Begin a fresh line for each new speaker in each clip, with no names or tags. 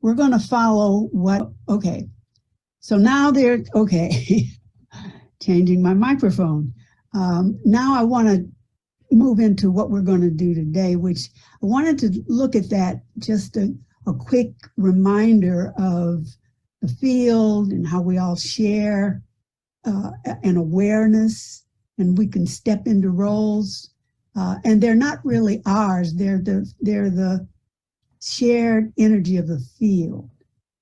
We're going to follow okay. So now okay, changing my microphone. Now I want to move into what we're going to do today, which I wanted to look at that, just a quick reminder of the field and how we all share an awareness, and we can step into roles. And they're not really ours, they're the shared energy of the field.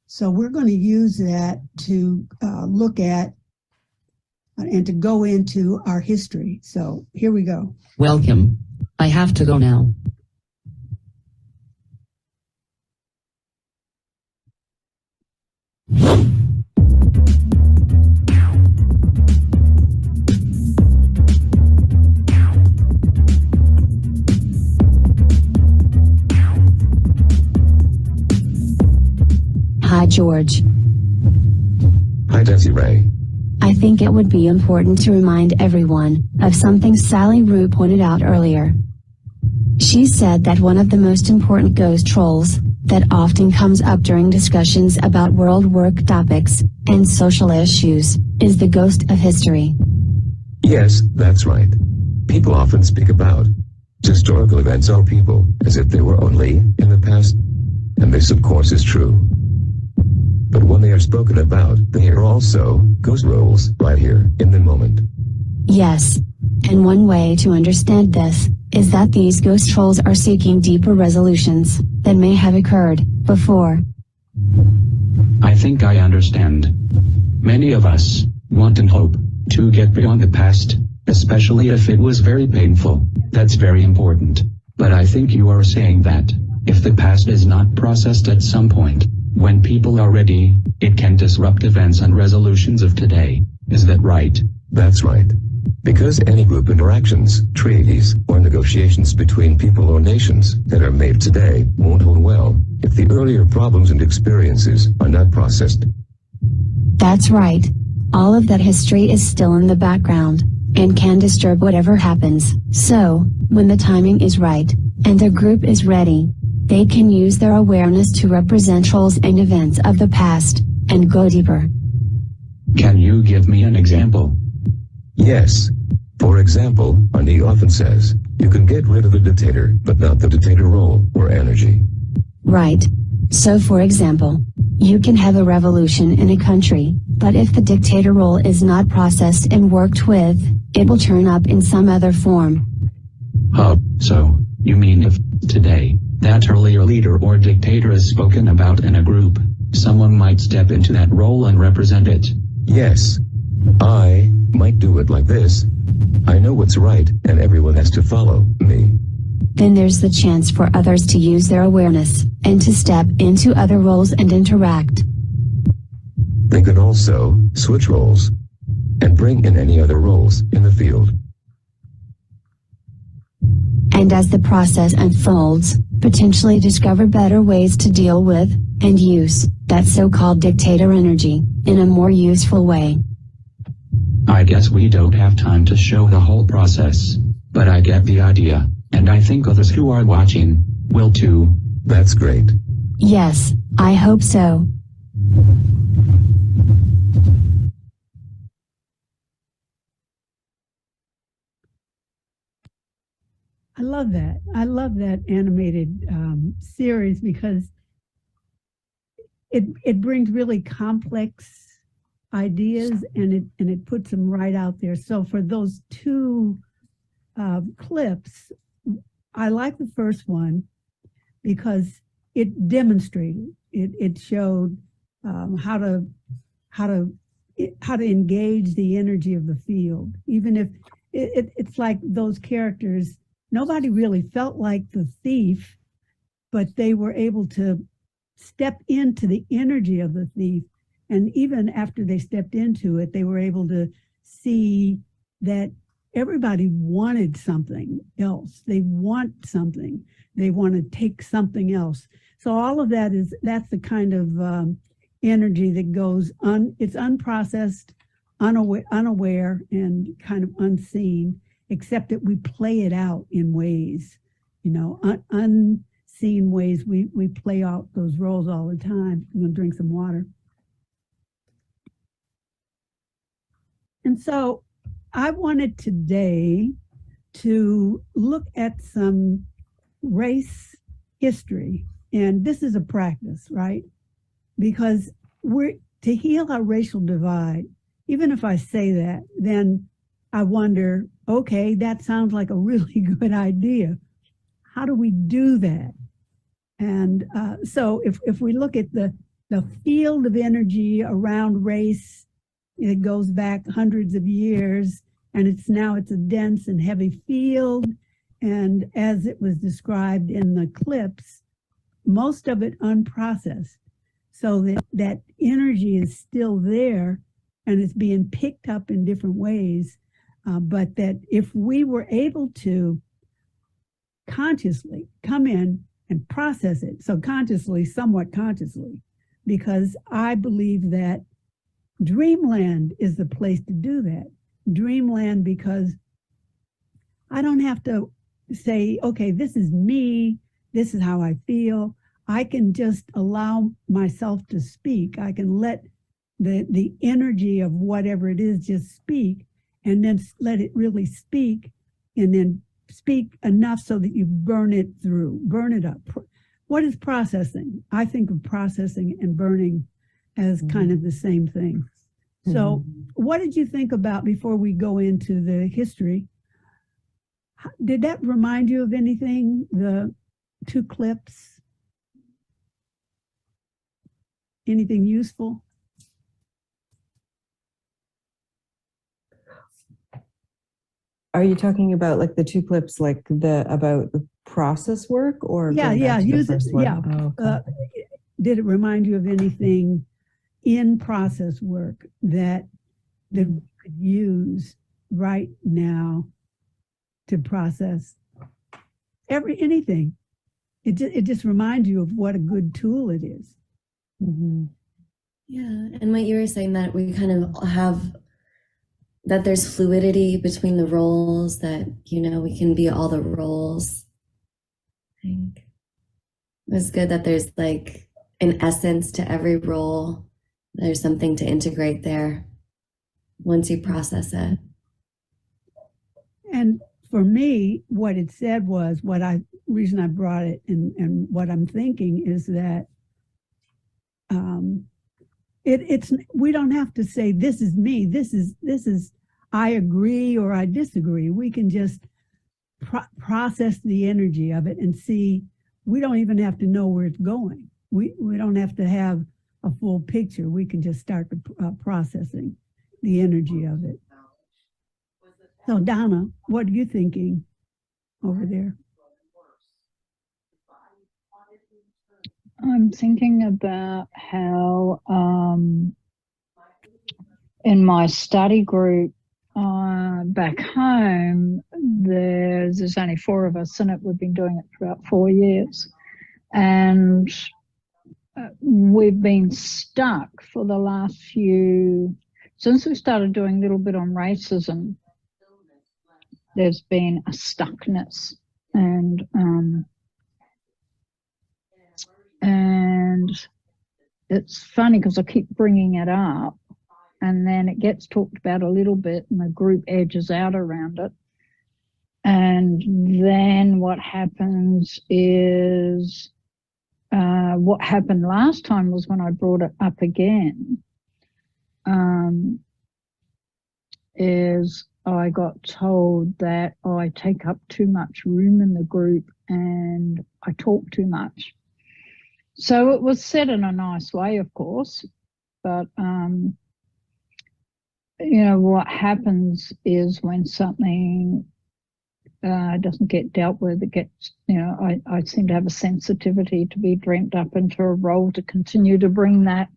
So we're going to use that to look at and to go into our history. So here we go.
Welcome. I have to go now. Hi, George.
Hi, Desiree.
I think it would be important to remind everyone of something Sally Rue pointed out earlier. She said that one of the most important ghost roles that often comes up during discussions about world work topics and social issues is the ghost of history.
Yes, that's right. People often speak about historical events or people as if they were only in the past. And this, of course, is true. But when they are spoken about, they are also ghost roles right here in the moment.
Yes. And one way to understand this is that these ghost roles are seeking deeper resolutions that may have occurred before.
I think I understand. Many of us want and hope to get beyond the past, especially if it was very painful. That's very important. But I think you are saying that if the past is not processed at some point, when people are ready, it can disrupt events and resolutions of today. Is that right?
That's right. Because any group interactions, treaties, or negotiations between people or nations that are made today won't hold well if the earlier problems and experiences are not processed.
That's right. All of that history is still in the background and can disturb whatever happens. So, when the timing is right and the group is ready, they can use their awareness to represent roles and events of the past and go deeper.
Can you give me an example?
Yes. For example, Ani often says, you can get rid of a dictator, but not the dictator role or energy.
Right. So for example, you can have a revolution in a country, but if the dictator role is not processed and worked with, it will turn up in some other form.
So, you mean if, today, that earlier leader or dictator is spoken about in a group, someone might step into that role and represent it?
Yes. I might do it like this. I know what's right, and everyone has to follow me.
Then there's the chance for others to use their awareness, and to step into other roles and interact.
They can also switch roles, and bring in any other roles in the field.
And as the process unfolds, potentially discover better ways to deal with, and use, that so-called dictator energy, in a more useful way.
I guess we don't have time to show the whole process, but I get the idea, and I think others who are watching will too.
That's great.
Yes, I hope so.
I love that. I love that animated series because it brings really complex ideas and it puts them right out there. So for those two clips, I like the first one because it demonstrated, it showed how to engage the energy of the field. Even if it's like those characters, nobody really felt like the thief, but they were able to step into the energy of the thief. And even after they stepped into it, they were able to see that everybody wanted something else. They want something. They want to take something else. So all of that that's the kind of energy that goes it's unprocessed, unaware, and kind of unseen. except that we play it out in ways, unseen ways. We play out those roles all the time. I'm going to drink some water. And so I wanted today to look at some race history. And this is a practice, right? Because to heal our racial divide, even if I say that, then I wonder, okay, that sounds like a really good idea. How do we do that? And so if we look at the field of energy around race, it goes back hundreds of years, and it's a dense and heavy field. And as it was described in the clips, most of it unprocessed. So that energy is still there and it's being picked up in different ways. But that if we were able to consciously come in and process it, so consciously, somewhat consciously, because I believe that dreamland is the place to do that. Dreamland, because I don't have to say, okay, this is me, this is how I feel. I can just allow myself to speak. I can let the energy of whatever it is just speak, and then let it really speak, and then speak enough so that you burn it through, burn it up. What is processing? I think of processing and burning as kind of the same thing. So what did you think about, before we go into the history, did that remind you of anything, the two clips? Anything useful?
Are you talking about like the two clips, like about the process work, or
Yeah,
use it.
Yeah.
Oh, okay.
Did it remind you of anything in process work that we could use right now to process anything? It just reminds you of what a good tool it is.
Yeah, and what you were saying, that we kind of have, that there's fluidity between the roles, that, we can be all the roles. I think it was good that there's like an essence to every role. There's something to integrate there once you process it. And
for me, what it said was, reason I brought it, and what I'm thinking is that we don't have to say, this is me, this is I agree or I disagree. We can just process the energy of it and see. We don't even have to know where it's going. We don't have to have a full picture. We can just start processing the energy of it. So Donna, what are you thinking over there?
I'm thinking about how in my study group back home, there's only 4 of us in it. We've been doing it for about 4 years. And we've been stuck for the last since we started doing a little bit on racism, there's been a stuckness. And it's funny because I keep bringing it up, and then it gets talked about a little bit and the group edges out around it. And then what happens is, what happened last time was when I brought it up again, is I got told that I take up too much room in the group and I talk too much. So it was said in a nice way, of course, but what happens is when something doesn't get dealt with, it gets, I seem to have a sensitivity to be dreamt up into a role to continue to bring that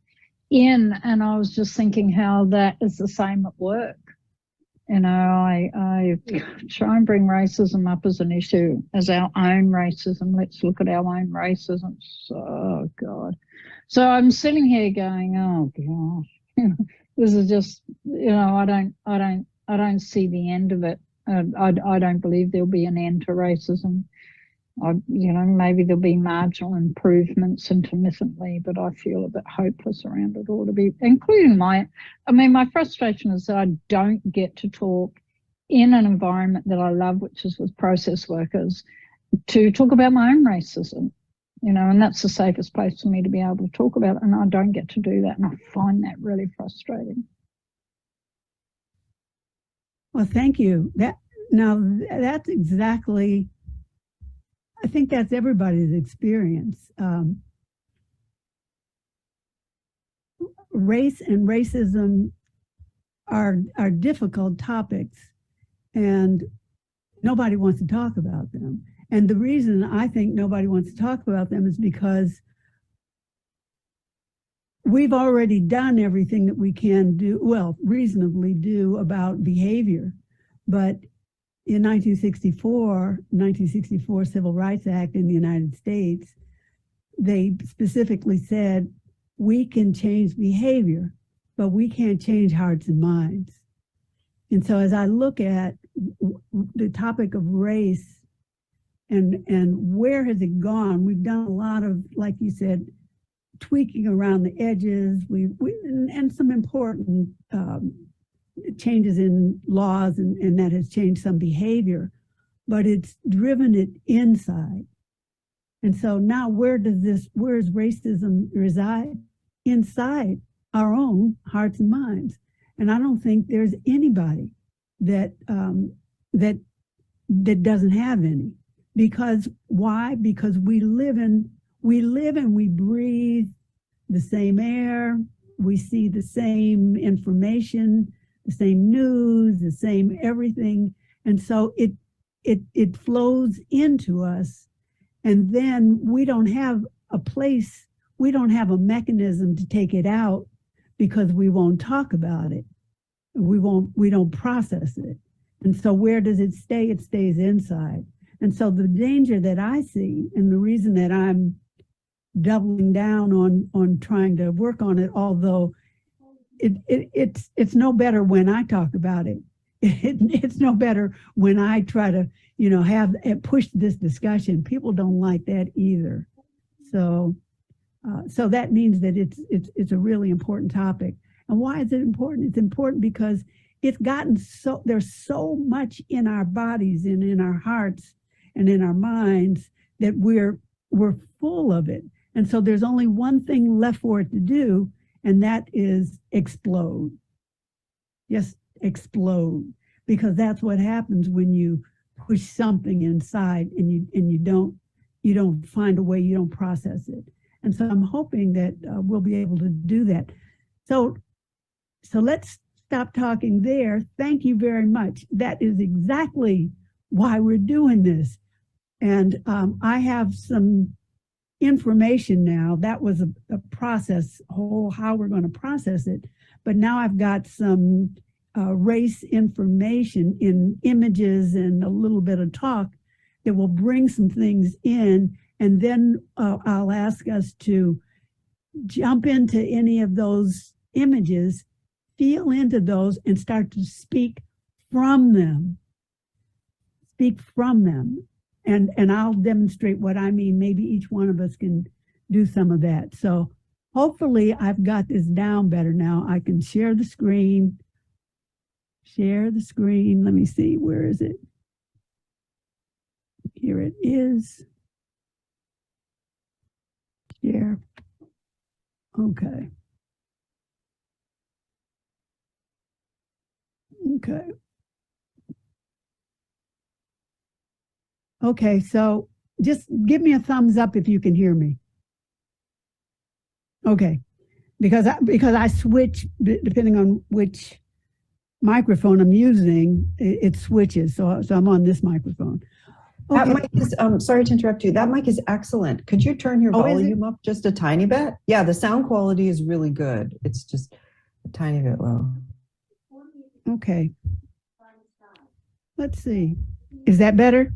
in. And I was just thinking how that is the same at work. I try and bring racism up as an issue, as our own racism. Let's look at our own racism. Oh God. So I'm sitting here going, oh God, this is just, I don't see the end of it. I don't believe there'll be an end to racism. Maybe there'll be marginal improvements intermittently, but I feel a bit hopeless around it all, to be, including my frustration is that I don't get to talk in an environment that I love, which is with process workers, to talk about my own racism, and that's the safest place for me to be able to talk about it, and I don't get to do that, and I find that really frustrating.
Well, thank you. That's exactly, I think that's everybody's experience. Race and racism are difficult topics, and nobody wants to talk about them. And the reason I think nobody wants to talk about them is because we've already done everything that we can do, well, reasonably do about behavior. But in 1964 Civil Rights Act in the United States, they specifically said, we can change behavior, but we can't change hearts and minds. And so as I look at the topic of race and where has it gone, we've done a lot of, like you said, tweaking around the edges, and some important changes in laws, and that has changed some behavior, but it's driven it inside. And so now where does racism reside? Inside our own hearts and minds. And I don't think there's anybody that doesn't have any. Because why? Because we live and we breathe the same air, we see the same information, the same news, the same everything. And so it flows into us. And then we don't have a place, we don't have a mechanism to take it out, because we won't talk about it. We don't process it. And so where does it stay? It stays inside. And so the danger that I see, and the reason that I'm doubling down on trying to work on it, although it's no better when I talk about it. It's no better when I try to, push this discussion. People don't like that either. So that means that it's a really important topic. And why is it important? It's important because it's gotten there's so much in our bodies and in our hearts and in our minds that we're full of it. And so there's only one thing left for it to do, and that is explode. Yes, explode. Because that's what happens when you push something inside and you don't find a way, you don't process it. And so I'm hoping that we'll be able to do that. So let's stop talking there. Thank you very much. That is exactly why we're doing this. And I have some information now. That was a process, how we're going to process it. But now I've got some race information in images and a little bit of talk that will bring some things in. And then I'll ask us to jump into any of those images, feel into those, and start to speak from them. Speak from them. And I'll demonstrate what I mean. Maybe each one of us can do some of that. So hopefully I've got this down better now. I can share the screen. Share the screen. Let me see. Where is it? Here it is. Share. Okay. Okay. Okay, so just give me a thumbs up if you can hear me. Okay, because I switch depending on which microphone I'm using, it switches. So I'm on this microphone. Okay.
That mic is, sorry to interrupt you. That mic is excellent. Could you turn your volume up just a tiny bit? Yeah, the sound quality is really good. It's just a tiny bit low.
Okay. Let's see. Is that better?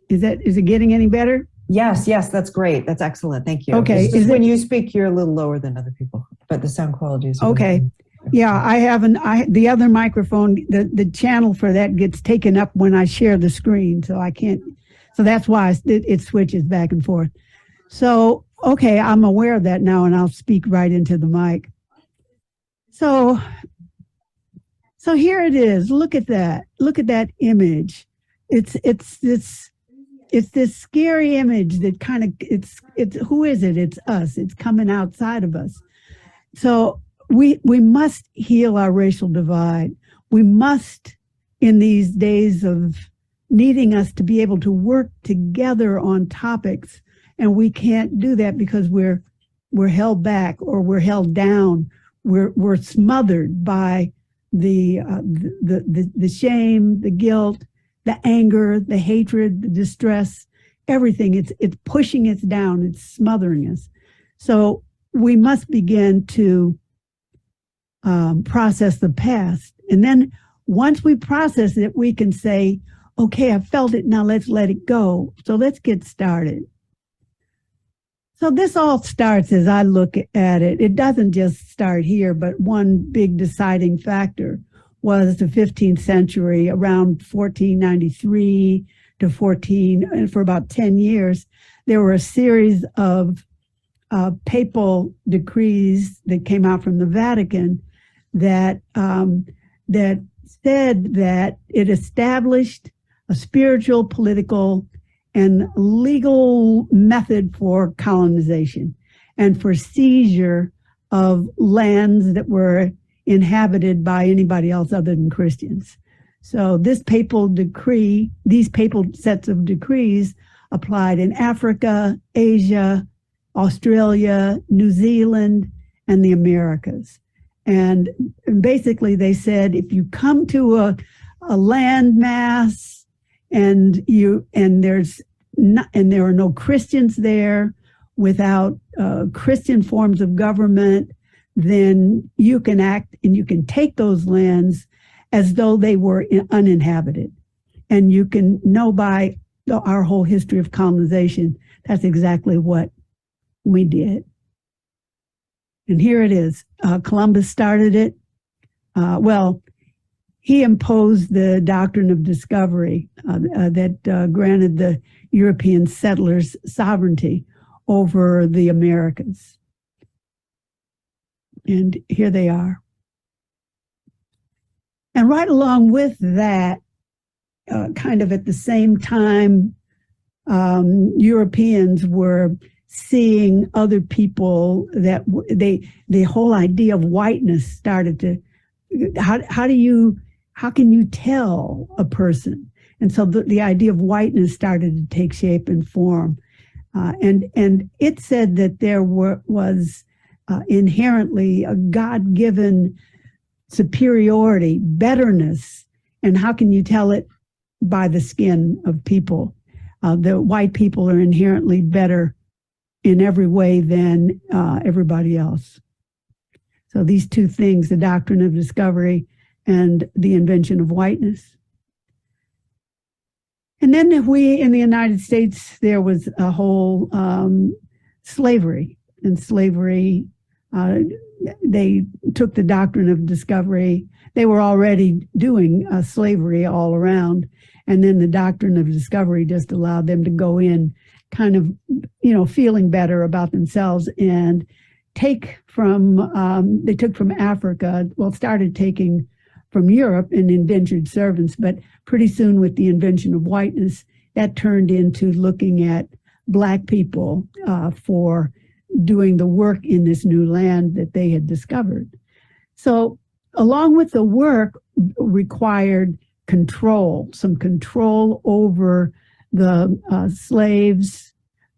Is it getting any better?
Yes, that's great. That's excellent. Thank you.
Okay.
When you speak, you're a little lower than other people, but the sound quality is really
okay.
good.
Yeah, I haven't. The other microphone, the channel for that gets taken up when I share the screen, so I can't. So that's why it switches back and forth. So okay, I'm aware of that now, and I'll speak right into the mic. So here it is. Look at that. Look at that image. It's this scary image that kind of it's who is it? It's us. It's coming outside of us. So we must heal our racial divide. We must, in these days of needing us to be able to work together on topics, and we can't do that because we're held back or we're held down. We're smothered by the shame, the guilt, the anger, the hatred, the distress, everything. It's pushing us down. It's smothering us. So we must begin to process the past. And then once we process it, we can say, okay, I felt it, now let's let it go. So let's get started. So this all starts, as I look at it, it doesn't just start here, but one big deciding factor was the 15th century, around 1493 to 14, and for about 10 years, there were a series of papal decrees that came out from the Vatican that that said that it established a spiritual, political, and legal method for colonization and for seizure of lands that were inhabited by anybody else other than Christians. So this papal decree, these papal sets of decrees applied in Africa, Asia, Australia, New Zealand, and the Americas. And basically they said, if you come to a land mass and there are no Christians there, without Christian forms of government, then you can act and you can take those lands as though they were uninhabited. And you can know by our whole history of colonization, that's exactly what we did. And here it is. Columbus started it. Well, he imposed the doctrine of discovery that granted the European settlers sovereignty over the Americas. And here they are. And right along with that, kind of at the same time, Europeans were seeing other people that the whole idea of whiteness started to, how can you tell a person? And so the idea of whiteness started to take shape and form. And it said that there was inherently a God-given superiority, betterness, and how can you tell it? By the skin of people. The white people are inherently better in every way than everybody else. So these two things, the doctrine of discovery and the invention of whiteness. And then in the United States, there was a whole slavery. And slavery, they took the doctrine of discovery. They were already doing slavery all around. And then the doctrine of discovery just allowed them to go in kind of, feeling better about themselves and take from, they took from Africa, started taking from Europe in indentured servants, but pretty soon with the invention of whiteness, that turned into looking at Black people for doing the work in this new land that they had discovered. So along with the work required control, some control over the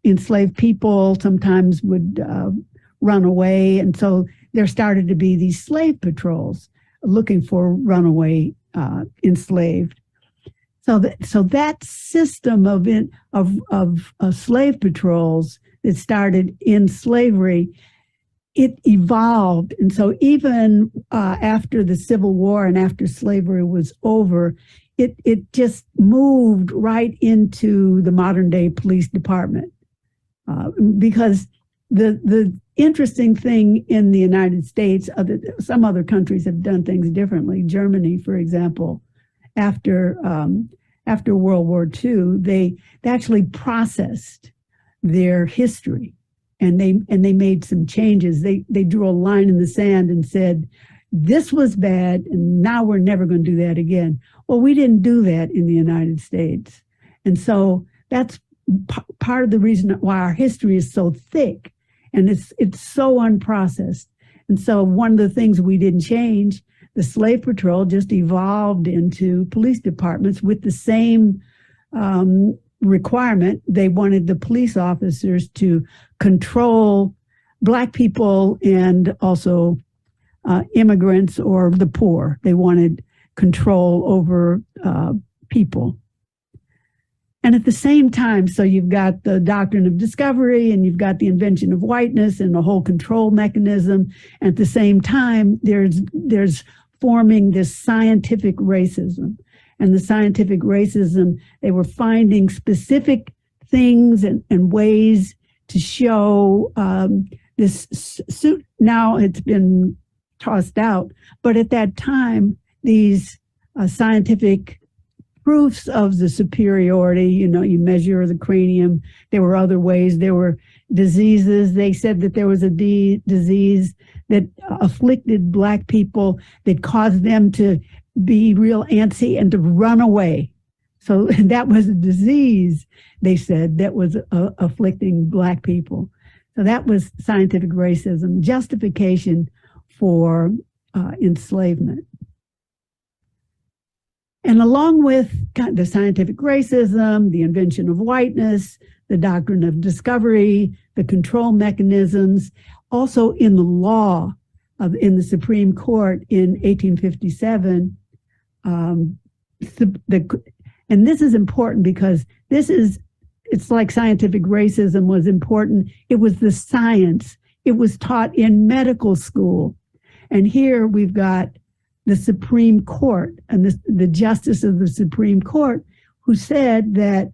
enslaved people sometimes would run away. And so there started to be these slave patrols looking for runaway enslaved. So that system of slave patrols that started in slavery, it evolved. And so even after the Civil War and after slavery was over, it just moved right into the modern day police department because the interesting thing in the United States, some other countries have done things differently. Germany, for example, after World War II, they actually processed their history, and they made some changes. They drew a line in the sand and said, this was bad, and now we're never going to do that again. Well, we didn't do that in the United States. And so that's part of the reason why our history is so thick, and it's so unprocessed. And so one of the things we didn't change, the slave patrol just evolved into police departments with the same requirement. They wanted the police officers to control Black people and also immigrants or the poor. They wanted control over people. And at the same time, so you've got the doctrine of discovery, and you've got the invention of whiteness and the whole control mechanism. At the same time, there's forming this scientific racism. And the scientific racism, they were finding specific things and ways to show this suit. Now it's been tossed out, but at that time, these scientific proofs of the superiority, you measure the cranium. There were other ways. There were diseases. They said that there was a disease that afflicted Black people that caused them to be real antsy and to run away. So that was a disease, they said, that was afflicting Black people. So that was scientific racism, justification for enslavement. And along with the scientific racism, the invention of whiteness, the doctrine of discovery, the control mechanisms, also in the law in the Supreme Court in 1857, and this is important because it's like scientific racism was important. It was the science. It was taught in medical school. And here we've got the Supreme Court and the justice of the Supreme Court who said that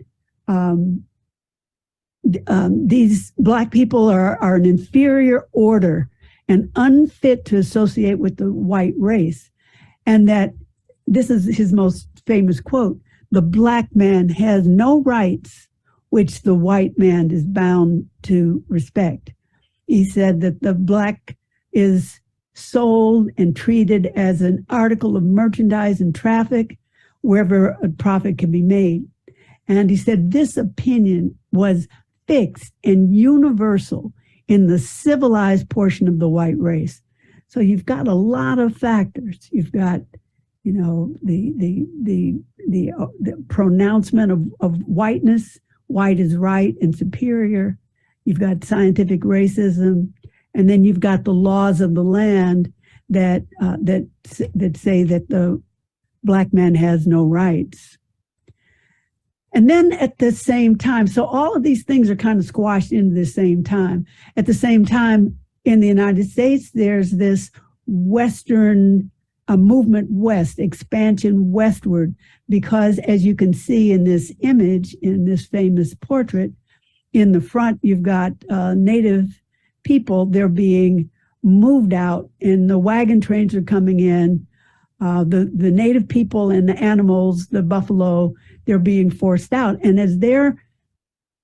these Black people are an inferior order and unfit to associate with the white race. And that this is his most famous quote: "The Black man has no rights which the white man is bound to respect." He said that the Black is sold and treated as an article of merchandise and traffic wherever a profit can be made. And he said this opinion was fixed and universal in the civilized portion of the white race. So you've got a lot of factors. You've got, the pronouncement of whiteness, white is right and superior. You've got scientific racism. And then you've got the laws of the land that say that the Black man has no rights. And then at the same time, so all of these things are kind of squashed into the same time. At the same time, in the United States, there's this Western movement west, expansion westward, because as you can see in this image, in this famous portrait, in the front, you've got Native people. They're being moved out, and the wagon trains are coming in. The Native people and the animals, the buffalo, they're being forced out. And as they're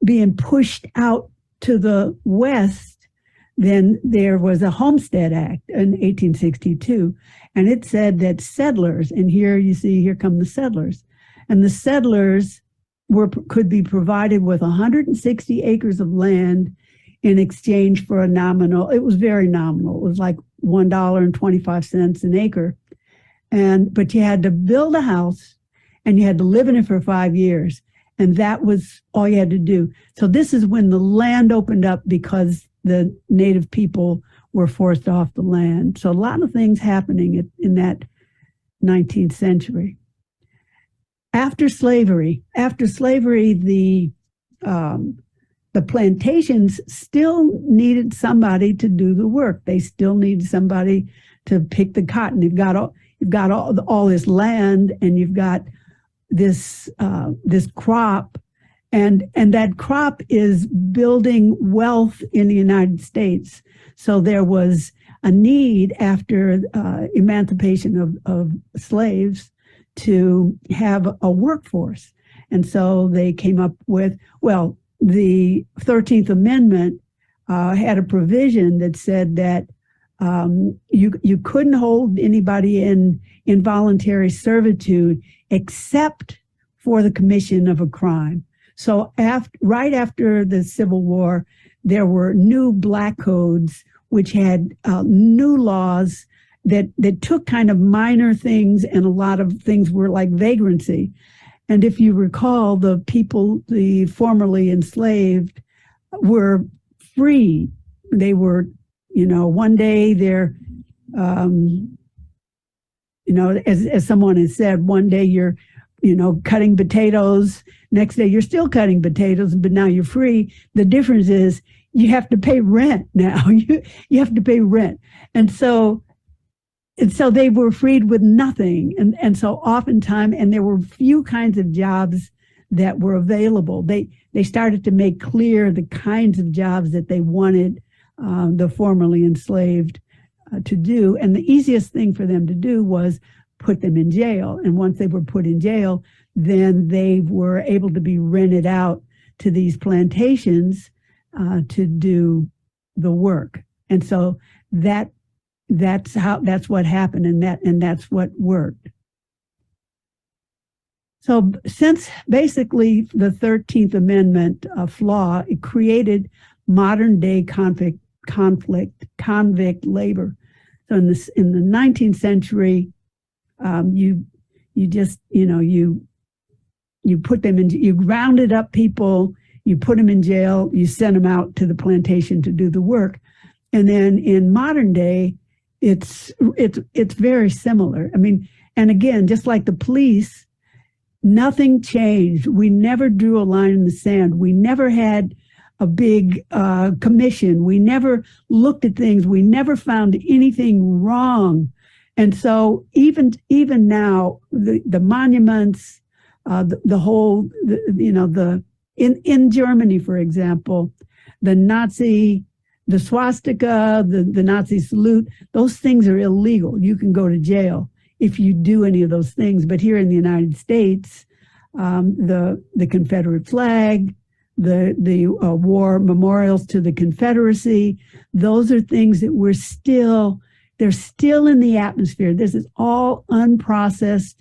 being pushed out to the west, then there was a Homestead Act in 1862, and it said that settlers, and here come the settlers, and the settlers could be provided with 160 acres of land in exchange for a nominal. It was very nominal. It was like $1.25 an acre. But you had to build a house and you had to live in it for 5 years. And that was all you had to do. So this is when the land opened up because the Native people were forced off the land. So a lot of things happening in that 19th century. After slavery, the plantations still needed somebody to do the work. They still needed somebody to pick the cotton. You've got all this land, and you've got this crop, and that crop is building wealth in the United States. So there was a need after emancipation of slaves to have a workforce. And so they came up with, well, the 13th Amendment had a provision that said that you couldn't hold anybody in involuntary servitude except for the commission of a crime. So right after the Civil War, there were new black codes which had new laws that took kind of minor things, and a lot of things were like vagrancy. And if you recall, the people, the formerly enslaved, were free. They were, one day they're, as someone has said, one day you're, cutting potatoes. Next day you're still cutting potatoes, but now you're free. The difference is you have to pay rent now. You have to pay rent. And so they were freed with nothing. And so oftentimes, and there were few kinds of jobs that were available. They started to make clear the kinds of jobs that they wanted the formerly enslaved to do. And the easiest thing for them to do was put them in jail. And once they were put in jail, then they were able to be rented out to these plantations to do the work. And so that's what happened, and that's what worked. So since basically the 13th Amendment flaw, it created modern day convict labor. So in the 19th century, you put them in, you rounded up people, you put them in jail, you sent them out to the plantation to do the work. And then in modern day, it's very similar. I mean, and again, just like the police, nothing changed. We never drew a line in the sand. We never had a big commission. We never looked at things. We never found anything wrong. And so even now, the monuments, in Germany, for example, the swastika, the Nazi salute, those things are illegal. You can go to jail if you do any of those things. But here in the United States, the Confederate flag, the war memorials to the Confederacy, those are things that they're still in the atmosphere. This is all unprocessed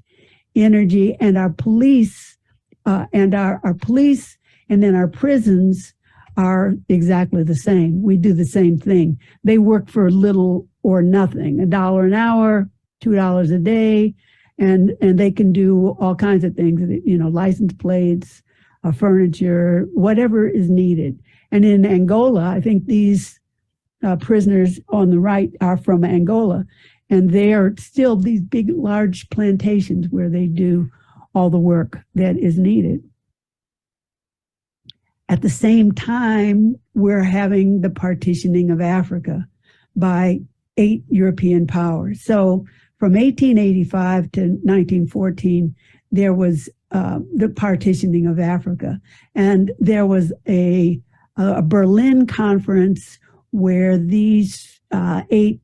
energy, and our police and our police and then our prisons are exactly the same. We do the same thing. They work for little or nothing, $1 an hour, $2 a day, and they can do all kinds of things, license plates, furniture, whatever is needed. And in Angola, I think these prisoners on the right are from Angola, and they are still these big, large plantations where they do all the work that is needed. At the same time, we're having the partitioning of Africa by 8 European powers. So from 1885 to 1914, there was the partitioning of Africa. And there was a Berlin conference where these 8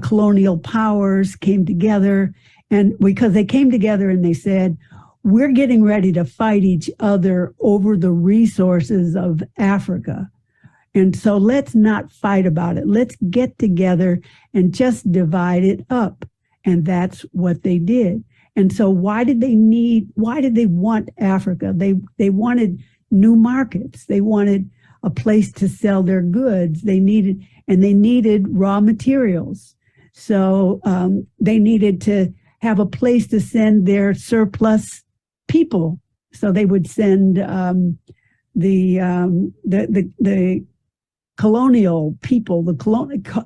colonial powers came together. And because they came together and they said, we're getting ready to fight each other over the resources of Africa. And so let's not fight about it. Let's get together and just divide it up. And that's what they did. And so why did they want Africa? They wanted new markets. They wanted a place to sell their goods. They needed raw materials. So they needed to have a place to send their surplus people. So they would send the colonial people, the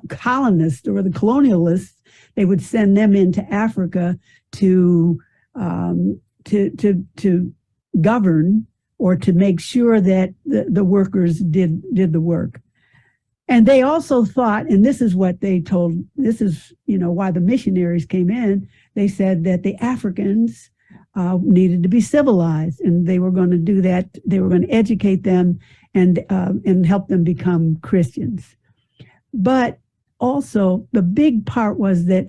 colonists or the colonialists. They would send them into Africa to govern or to make sure that the workers did the work. And they also thought, and this is what they told, this is why the missionaries came in. They said that the Africans needed to be civilized, and they were going to do that. They were going to educate them and help them become Christians. But also, the big part was that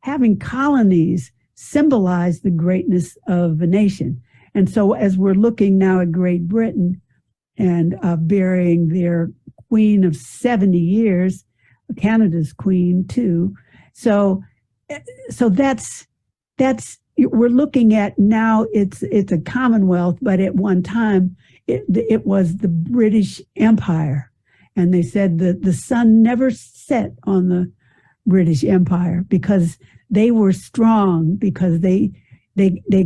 having colonies symbolized the greatness of a nation. And so as we're looking now at Great Britain and burying their queen of 70 years, Canada's queen too. So that's we're looking at now. It's a commonwealth, but at one time it was the British Empire, and they said that the sun never set on the British Empire because they were strong, because they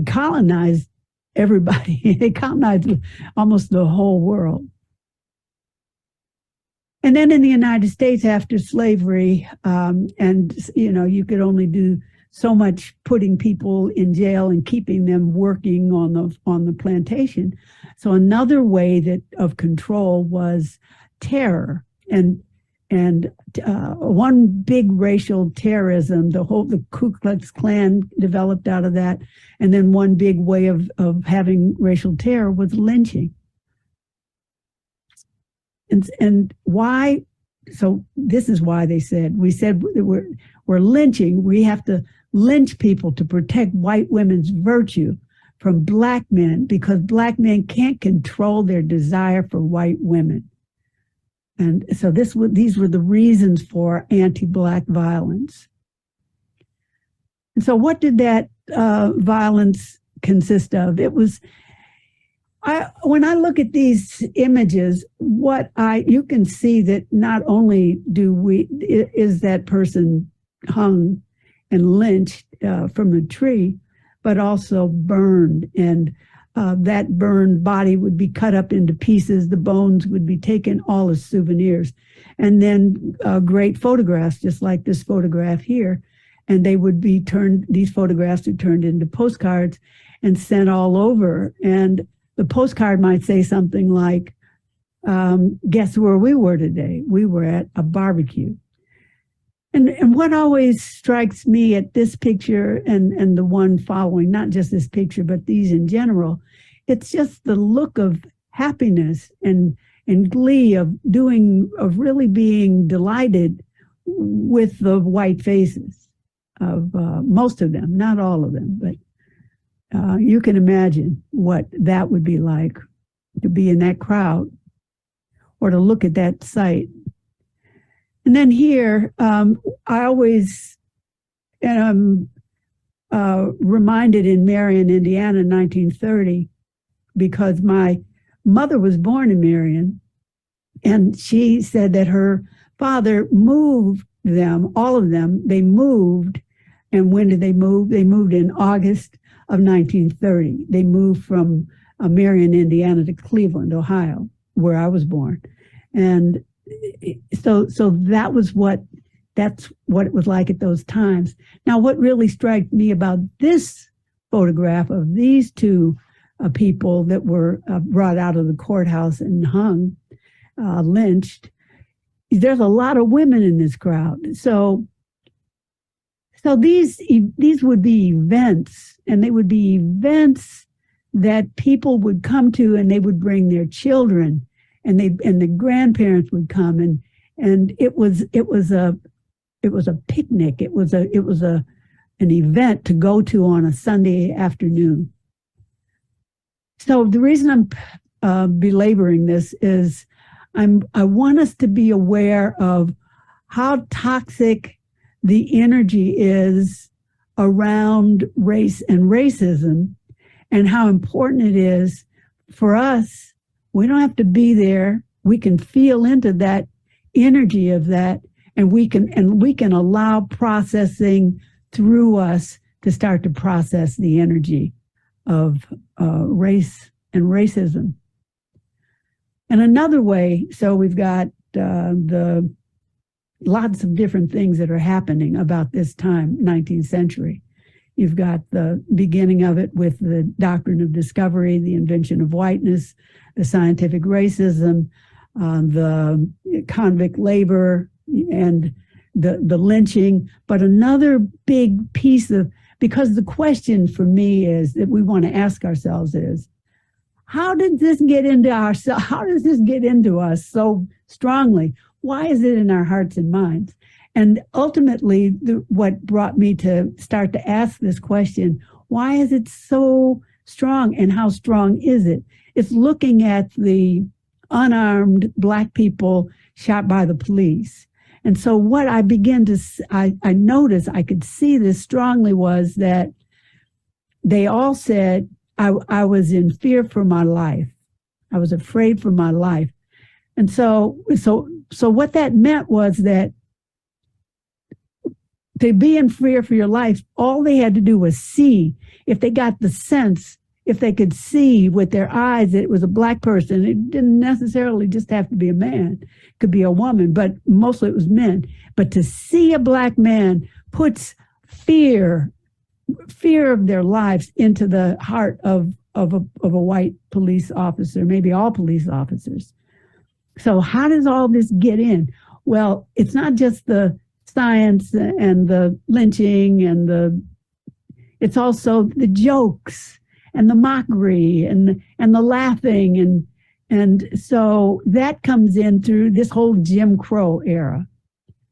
colonized everybody. They colonized almost the whole world. And then in the United States, after slavery, and you could only do so much, putting people in jail and keeping them working on the plantation. So another way of control was terror, and one big racial terrorism. The Ku Klux Klan developed out of that, and then one big way of having racial terror was lynching. And why? So this is why we said we're lynching. We have to lynch people to protect white women's virtue from black men, because black men can't control their desire for white women. And so these were the reasons for anti-black violence. And so what did that violence consist of? It was, when I look at these images, you can see that not only is that person hung and lynched from a tree, but also burned, and that burned body would be cut up into pieces. The bones would be taken all as souvenirs, and then great photographs, just like this photograph here, and these photographs are turned into postcards and sent all over. And the postcard might say something like, guess where we were today? We were at a barbecue. And what always strikes me at this picture and the one following, not just this picture, but these in general, it's just the look of happiness and glee of really being delighted with the white faces of most of them, not all of them, but you can imagine what that would be like to be in that crowd or to look at that sight. And then here, I always, and I'm reminded in Marion, Indiana, in 1930, because my mother was born in Marion, and she said that her father moved them, all of them, they moved. And when did they move? They moved in August of 1930. They moved from Marion, Indiana to Cleveland, Ohio, where I was born. And so that's what it was like at those times. Now, what really struck me about this photograph of these two people that were brought out of the courthouse and hung, lynched, there's a lot of women in this crowd. So these would be events, and they would be events that people would come to, and they would bring their children, and the grandparents would come, and it was a picnic. It was an event to go to on a Sunday afternoon. So the reason I'm belaboring this is I want us to be aware of how toxic the energy is around race and racism, and how important it is for us. We don't have to be there. We can feel into that energy of that, and we can allow processing through us to start to process the energy of race and racism. And another way, so we've got the lots of different things that are happening about this time, 19th century. You've got the beginning of it with the doctrine of discovery, the invention of whiteness, the scientific racism, the convict labor, and the lynching. But another big piece of, because the question for me is that we want to ask ourselves is, how did this get into how does this get into us so strongly? Why is it in our hearts and minds? And ultimately, what brought me to start to ask this question, why is it so strong, and how strong is it? It's looking at the unarmed Black people shot by the police. And so what I began to, I noticed, I could see this strongly, was that they all said, I was in fear for my life. I was afraid for my life. And so what that meant was that to be in fear for your life, all they had to do was see. If they got the sense, if they could see with their eyes that it was a Black person, it didn't necessarily just have to be a man. It could be a woman, but mostly it was men. But to see a Black man puts fear of their lives into the heart of a white police officer, maybe all police officers. So how does all this get in? Well, it's not just the science and the lynching and it's also the jokes and the mockery and the laughing. And so that comes in through this whole Jim Crow era.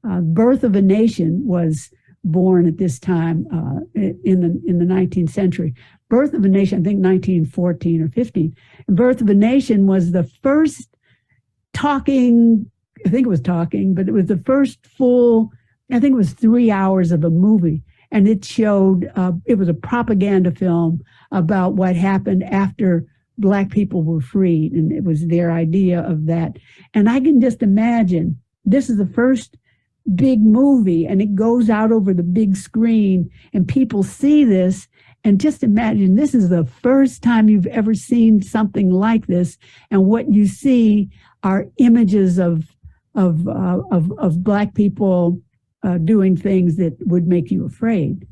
Birth of a Nation was born at this time in the 19th century. Birth of a Nation, I think 1914 or 15. And Birth of a Nation was the first talking, I think it was talking, but it was the first full, I think it was 3 hours of a movie. And it showed, it was a propaganda film about what happened after Black people were freed. And it was their idea of that. And I can just imagine, this is the first big movie, and it goes out over the big screen, and people see this, and just imagine this is the first time you've ever seen something like this, and what you see are images of Black people doing things that would make you afraid.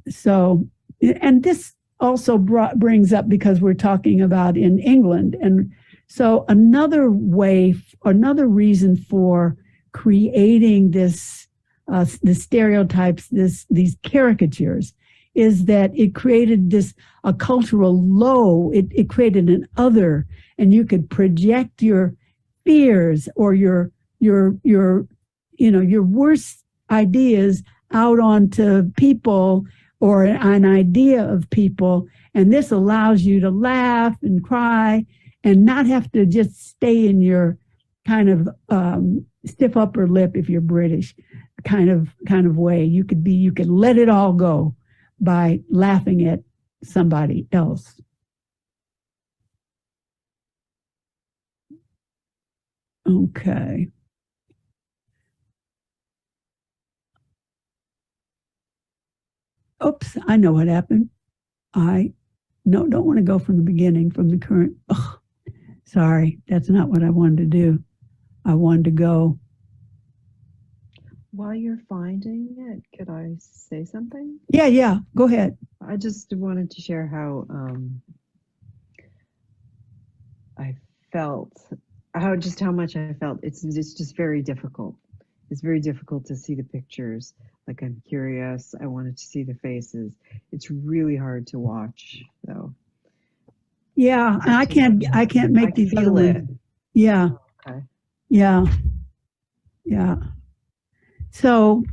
So, and this also brings up, because we're talking about in England, and so another reason for creating this, the stereotypes, these caricatures, is that it created a cultural low. It created an other, and you could project your fears or your worst ideas out onto people, or an idea of people, and this allows you to laugh and cry and not have to just stay in your kind of stiff upper lip, if you're British, kind of way. You could let it all go by laughing at somebody else. Okay. Oops, I know what happened. Don't want to go from the beginning, from the current. Oh, sorry, that's not what I wanted to do. I wanted to go.
While you're finding it, could I say something?
Yeah, go ahead.
I just wanted to share how I felt, how much I felt. It's just very difficult. It's very difficult to see the pictures. Like, I'm curious. I wanted to see the faces. It's really hard to watch, though.
Yeah, and I can't make these other ones. Yeah.
Okay.
Yeah. So,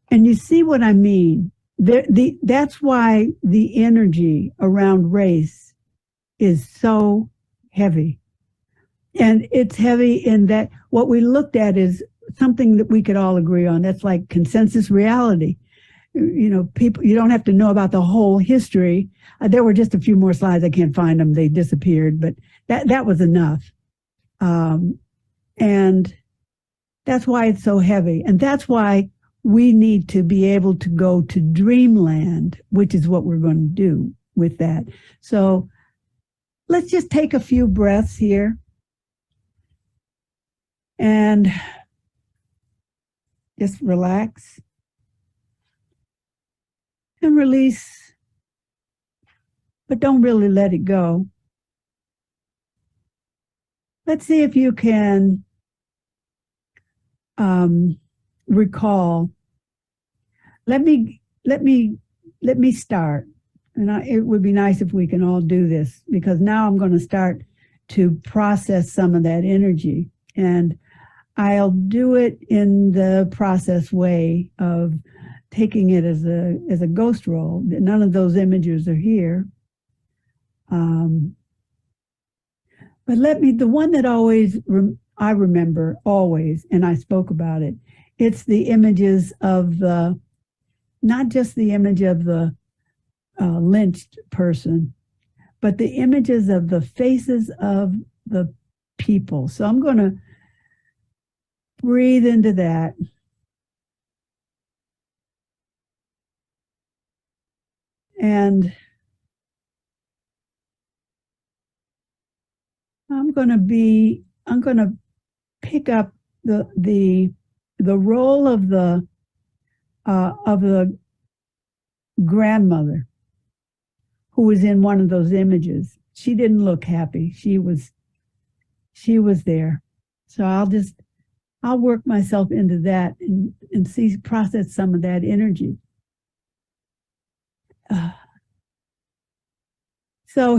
and you see what I mean? That's why the energy around race is so heavy. And it's heavy in that what we looked at is something that we could all agree on. That's like consensus reality. People, you don't have to know about the whole history. There were just a few more slides. I can't find them. They disappeared, but that was enough. And that's why it's so heavy. And that's why we need to be able to go to dreamland, which is what we're going to do with that. So let's just take a few breaths here and just relax and release, but don't really let it go. Let's see if you can recall. Let me start. And it would be nice if we can all do this, because now I'm going to start to process some of that energy. And I'll do it in the process way of taking it as a ghost roll. None of those images are here. But the one that I remember always, and I spoke about it, it's the images of not just the image of the lynched person, but the images of the faces of the people. So I'm going to breathe into that. And I'm going to pick up the role of the grandmother who was in one of those images. She didn't look happy. She was there. So I'll work myself into that and process some of that energy. So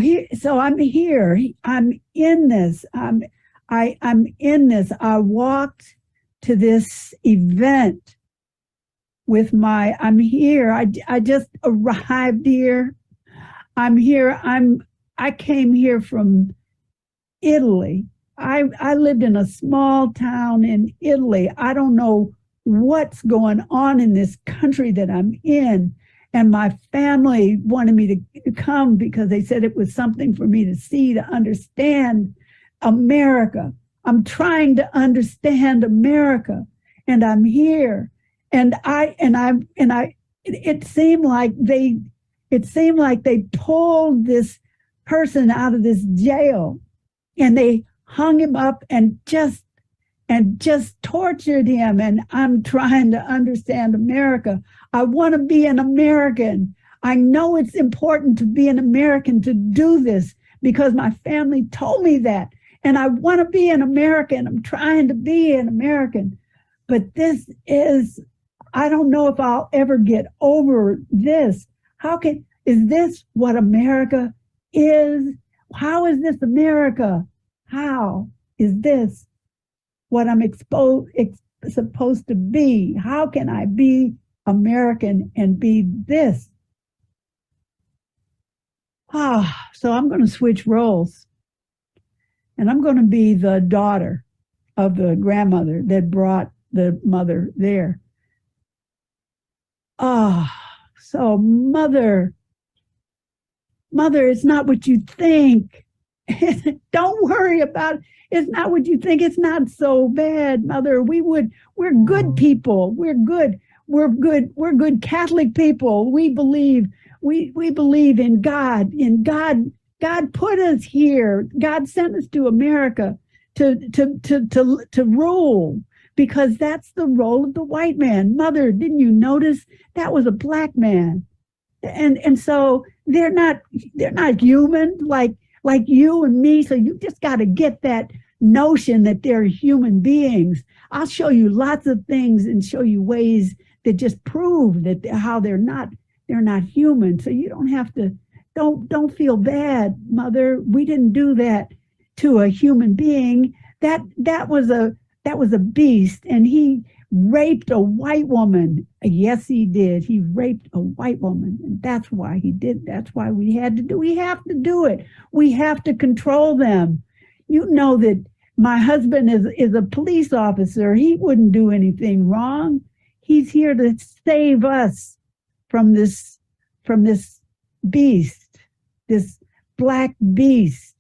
I'm here. I'm in this. I'm in this. I walked to this event with I'm here. I just arrived here. I'm here. I came here from Italy. I lived in a small town in Italy. I don't know what's going on in this country that I'm in. And my family wanted me to come because they said it was something for me to see, to understand America. I'm trying to understand America, and I'm here. And it seemed like they pulled this person out of this jail, and they hung him up and just tortured him. And I'm trying to understand America. I want to be an American. I know it's important to be an American, to do this, because my family told me that. And I want to be an American. I'm trying to be an American. But I don't know if I'll ever get over this. Is this what America is? How is this America? How is this what I'm supposed to be? How can I be American and be this? So I'm going to switch roles. And I'm going to be the daughter of the grandmother that brought the mother there. So mother, it's not what you think. Don't worry about it. It's not what you think. It's not so bad, mother. We're good people. We're good. We're good Catholic people. We believe in God. God put us here. God sent us to America to rule, because that's the role of the white man. Mother, didn't you notice that was a black man? And so they're not human like you and me. So you just got to get that notion that they're human beings. I'll show you lots of things and show you ways that just prove that how they're not human. So you don't have to, don't feel bad, mother. We didn't do that to a human being. That was a beast, and he raped a white woman. Yes, he did. He raped a white woman, and that's why he did. That's why we have to do it. We have to control them. You know that my husband is a police officer. He wouldn't do anything wrong. He's here to save us from this beast, this black beast.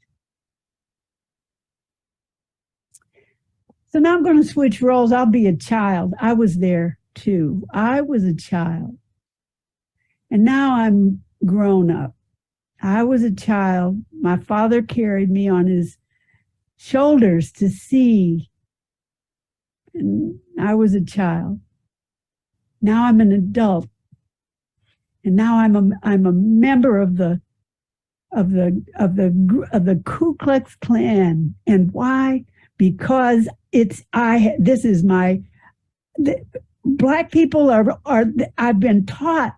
So now I'm going to switch roles. I'll be a child. I was there too. I was a child. And now I'm grown up. I was a child. My father carried me on his shoulders to see. And I was a child. Now I'm an adult. And now I'm a member of the Ku Klux Klan. And why? Because this is my Black people are, I've been taught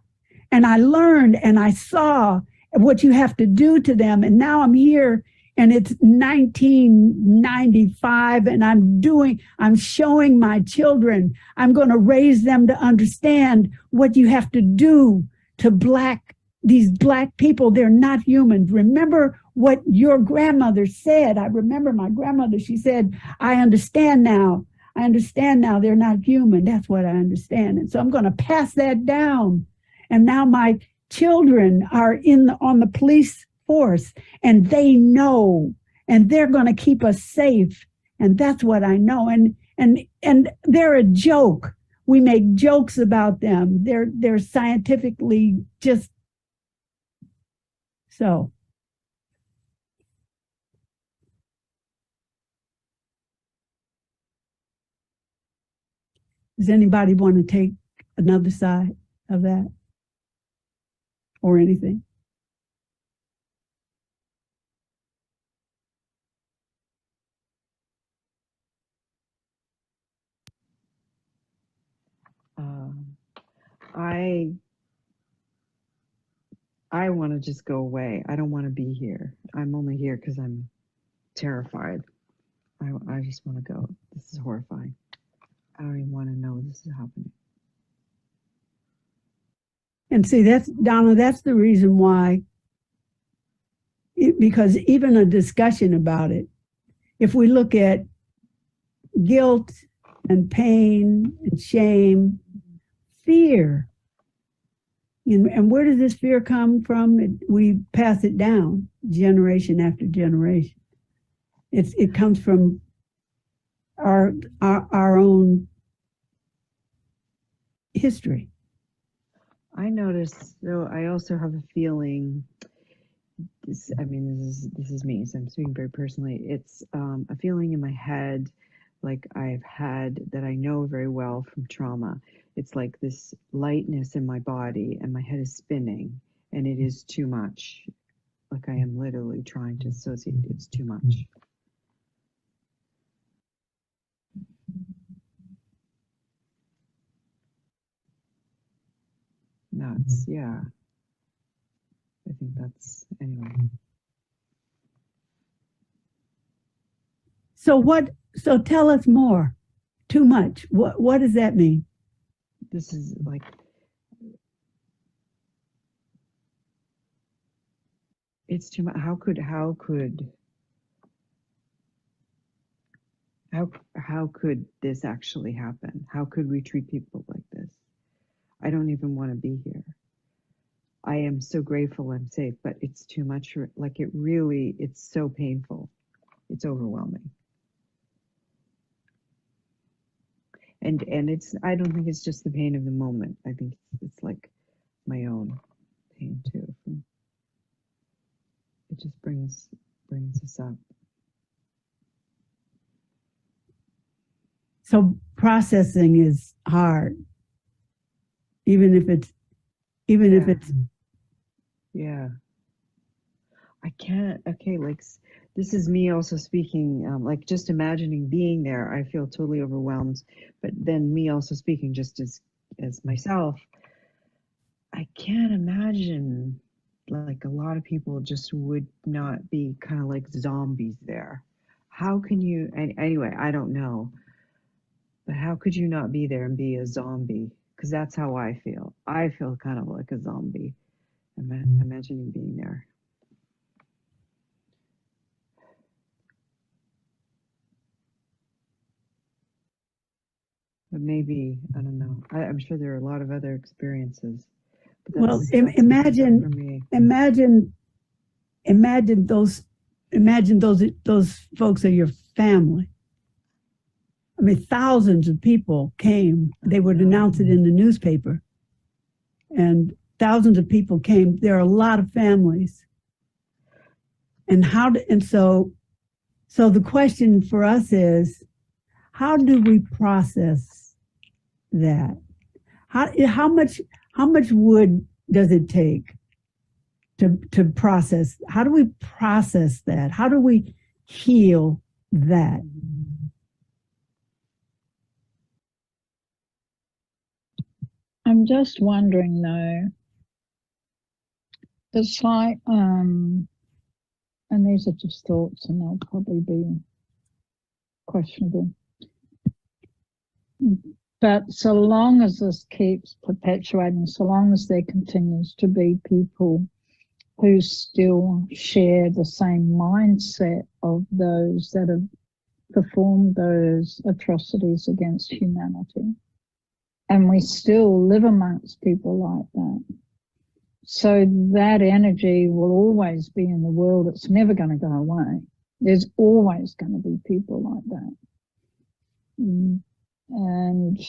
and I learned and I saw what you have to do to them. And now I'm here and it's 1995 and I'm showing my children, I'm going to raise them to understand what you have to do to these Black people. They're not humans. Remember what your grandmother said. I remember my grandmother, she said, I understand now. I understand now they're not human. That's what I understand. And so I'm going to pass that down. And now my children are on the police force and they know, and they're going to keep us safe. And that's what I know. And they're a joke. We make jokes about them. They're scientifically just so. Does anybody want to take another side of that or anything?
I want to just go away. I don't want to be here. I'm only here because I'm terrified. I just want to go. This is horrifying. I don't even want to know this is happening.
And see, Donna, that's the reason why, because even a discussion about it, if we look at guilt and pain and shame, fear, and where does this fear come from? We pass it down generation after generation. It comes from our own history.
I notice, though, I also have a feeling. This is me, so I'm speaking very personally. It's a feeling in my head, like I've had, that I know very well from trauma. It's like this lightness in my body, and my head is spinning, and it is too much. Like I am literally trying to associate. It's too much. Nuts, yeah. I think that's, anyway.
So tell us more. Too much. What does that mean?
This is like, it's too much. How could this actually happen? How could we treat people like this? I don't even want to be here. I am so grateful I'm safe, but it's too much. Like it's so painful. It's overwhelming. And I don't think it's just the pain of the moment. I think it's like my own pain too. It just brings us up.
So processing is hard, even if it's
yeah. I can't. Okay, like this is me also speaking. Like just imagining being there, I feel totally overwhelmed. But then me also speaking just as myself, I can't imagine. Like a lot of people just would not be kind of like zombies there. How can you? Anyway, I don't know. But how could you not be there and be a zombie? Because that's how I feel. I feel kind of like a zombie. Imagining being there. But maybe, I don't know. I'm sure there are a lot of other experiences. But
well, imagine those folks are your family. I mean, thousands of people came. They would announce it in the newspaper, and thousands of people came. There are a lot of families, and so the question for us is, how do we process that? How much wood does it take to process? How do we process that? How do we heal that?
I'm just wondering though, it's like, and these are just thoughts and they'll probably be questionable. But so long as this keeps perpetuating, so long as there continues to be people who still share the same mindset of those that have performed those atrocities against humanity, and we still live amongst people like that, so that energy will always be in the world. It's never going to go away. There's always going to be people like that. And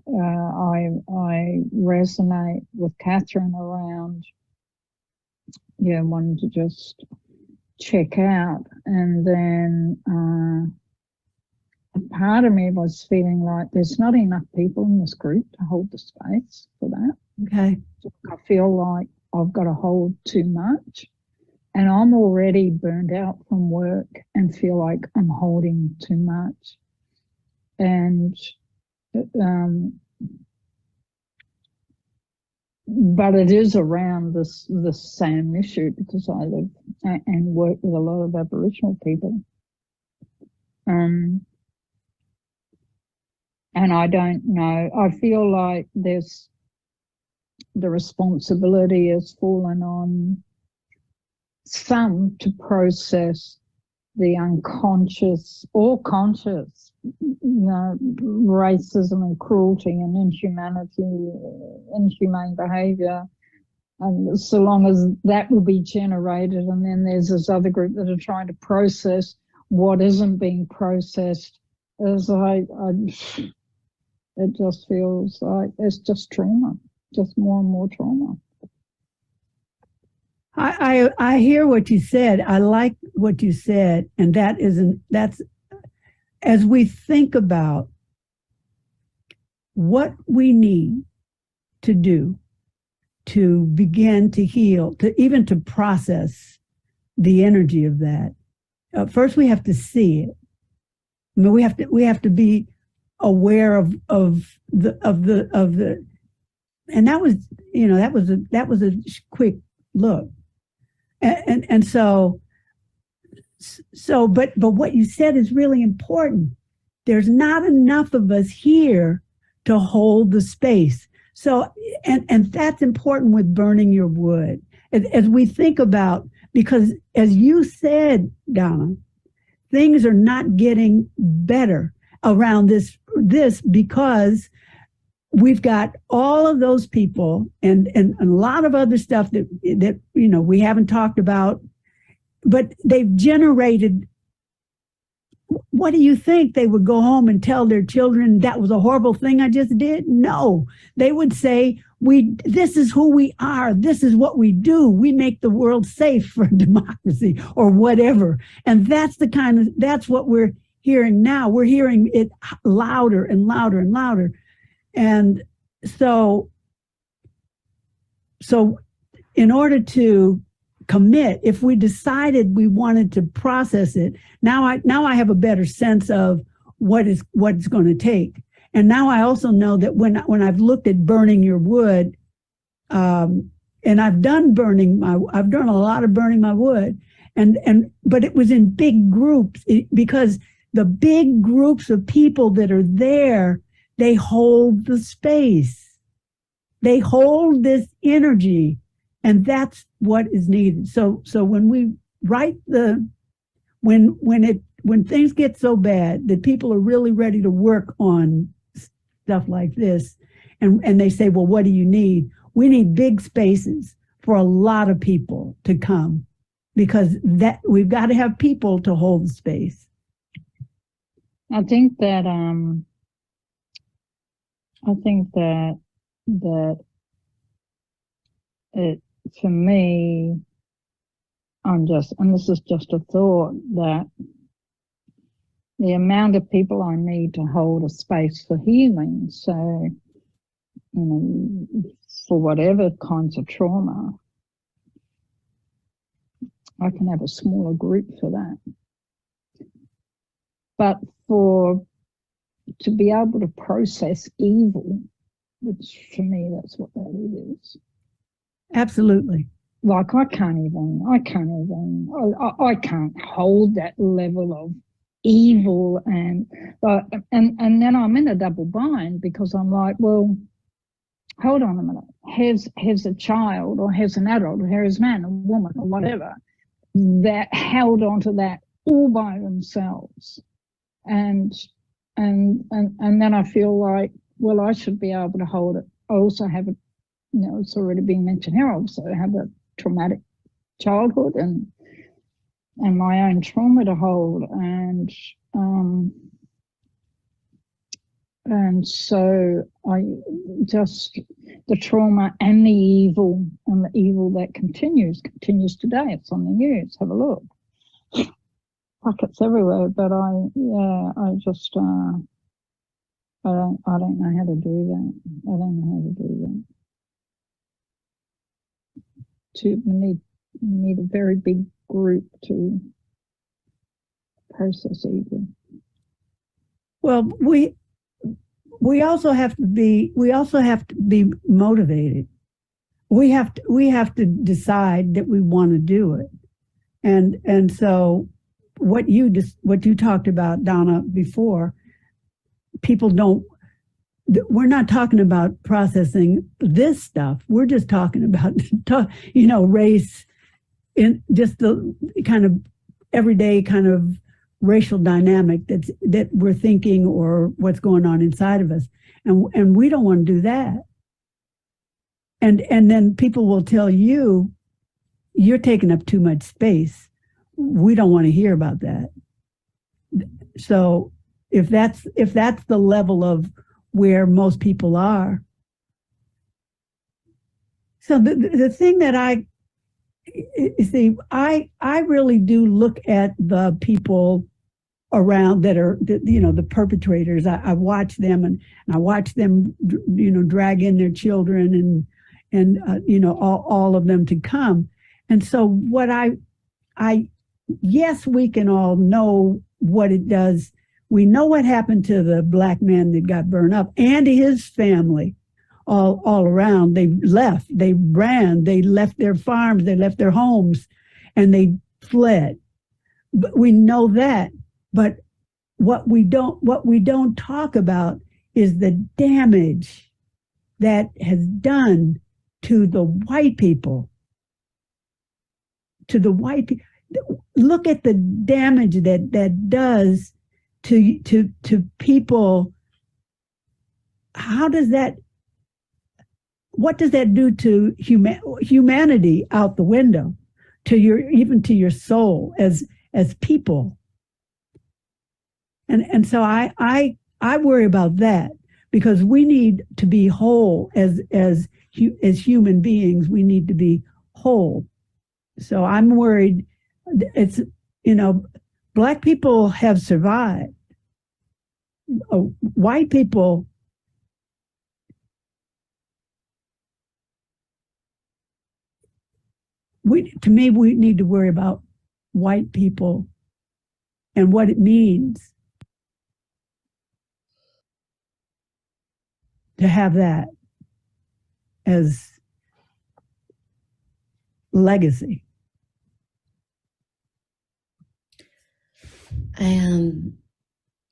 I resonate with Catherine around, wanting to just check out. And then a part of me was feeling like there's not enough people in this group to hold the space for that.
Okay.
I feel like I've got to hold too much. And I'm already burned out from work and feel like I'm holding too much. And but it is around this same issue, because I live and work with a lot of Aboriginal people, and I don't know. I feel like there's the responsibility has fallen on some to process the unconscious or conscious, racism and cruelty and inhumanity, inhumane behaviour. And so long as that will be generated, and then there's this other group that are trying to process what isn't being processed, as it just feels like it's just trauma, just more and more trauma.
I hear what you said. I like what you said, and that's as we think about what we need to do to begin to heal, even to process the energy of that. First, we have to see it. I mean, we have to be aware of the, and that was a quick look. And so, but what you said is really important. There's not enough of us here to hold the space. So, and that's important with burning your wood. As we think about, because as you said, Donna, things are not getting better around this because we've got all of those people and a lot of other stuff that we haven't talked about, but they've generated. What do you think? They would go home and tell their children that was a horrible thing I just did? No, they would say, this is who we are. This is what we do. We make the world safe for democracy or whatever. And that's that's what we're hearing now. We're hearing it louder and louder and louder. And so in order to commit, if we decided we wanted to process it, now I have a better sense of what it's going to take. And now I also know that when I've looked at burning your wood, and I've done a lot of burning my wood, but it was in big groups, because the big groups of people that are there, they hold the space. They hold this energy, and that's what is needed. So when we write when things get so bad that people are really ready to work on stuff like this, and they say, well, what do you need? We need big spaces for a lot of people to come, because that we've got to have people to hold the space.
I think that it, for me, and this is just a thought, that the amount of people I need to hold a space for healing, so, for whatever kinds of trauma, I can have a smaller group for that. But to be able to process evil which for me, that's what that is.
Absolutely.
Like I can't hold that level of evil and then I'm in a double bind because I'm like, well, hold on a minute. Here's a child or here's an adult or here's a man, a woman or whatever that held onto that all by themselves. And then I feel like, well, I should be able to hold it. I also have it's already been mentioned here, I also have a traumatic childhood and my own trauma to hold, and so I just the trauma and the evil that continues today. It's on the news. Have a look. Pockets everywhere, but I just I don't know how to do that. I don't know how to do that. We need a very big group to process evil.
Well, we also have to be motivated. We have to decide that we want to do it. And so what you talked about, Donna, before, people don't, we're not talking about processing this stuff. We're just talking about, race in just the kind of everyday kind of racial dynamic that we're thinking or what's going on inside of us. And we don't want to do that. And then people will tell you, you're taking up too much space. We don't want to hear about that. So if that's the level of where most people are. So the thing that I really do look at the people around that are, the perpetrators. I watch them and I watch them, drag in their children and all of them to come. And so what yes, we can all know what it does. We know what happened to the black man that got burned up and his family all around. They left, they ran, they left their farms, they left their homes, and they fled. But we know that. But what we don't talk about is the damage that has done to the white people. To the white people. Look at the damage that does to people. What does that do to humanity out the window, even to your soul as people? And so I worry about that, because we need to be whole as human beings. We need to be whole. So I'm worried. It's, black people have survived. White people, we need to worry about white people and what it means to have that as legacy.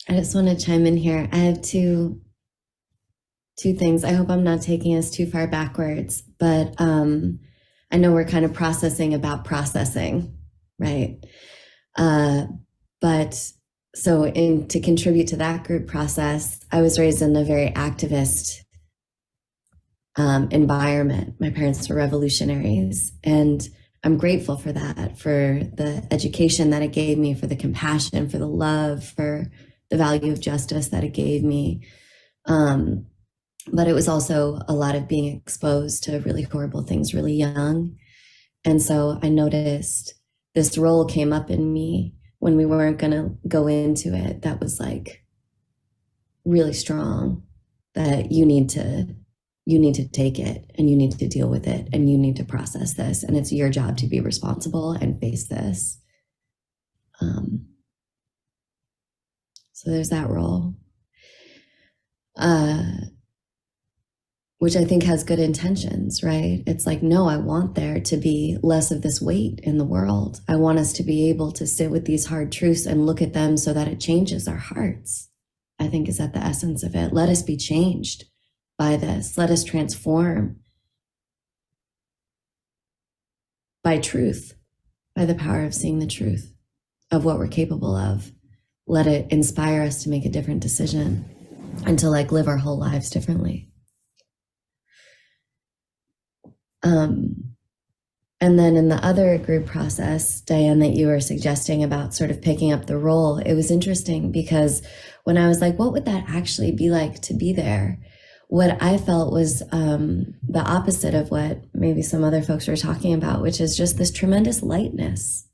I just want to chime in here. I have two things. I hope I'm not taking us too far backwards, but I know we're kind of processing about processing, right? But so to contribute to that group process, I was raised in a very activist environment. My parents were revolutionaries, and I'm grateful for that, for the education that it gave me, for the compassion, for the love, for the value of justice that it gave me. But it was also a lot of being exposed to really horrible things really young. And so I noticed this role came up in me when we weren't going to go into it. That was like really strong, that you need to take it and you need to deal with it and you need to process this. And it's your job to be responsible and face this. So there's that role. which I think has good intentions, right? It's like, no, I want there to be less of this weight in the world. I want us to be able to sit with these hard truths and look at them so that it changes our hearts, I think is at the essence of it. Let us be changed by this. Let us transform by truth, by the power of seeing the truth of what we're capable of. Let it inspire us to make a different decision and to like live our whole lives differently. And then in the other group process, Diane, that you were suggesting about sort of picking up the role, it was interesting because when I was like, what would that actually be like to be there? What I felt was the opposite of what maybe some other folks were talking about, which is just this tremendous lightness.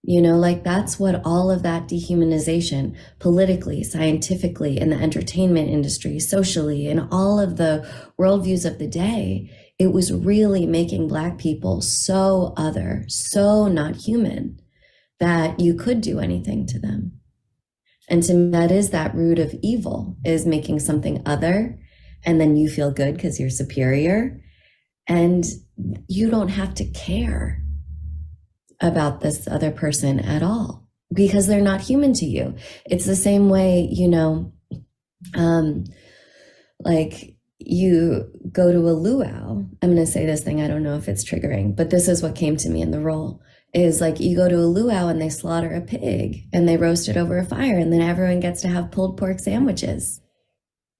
You know, like that's what all of that dehumanization, politically, scientifically, in the entertainment industry, socially, in all of the worldviews of the day, it was really making Black people so other, so not human, that you could do anything to them. And to me, that is that root of evil, is making something other, and then you feel good because you're superior, and you don't have to care about this other person at all because they're not human to you. It's the same way, you know, like you go to a luau. I'm going to say this thing, I don't know if it's triggering, but this is what came to me in the role, is like you go to a luau and they slaughter a pig and they roast it over a fire, and then everyone gets to have pulled pork sandwiches.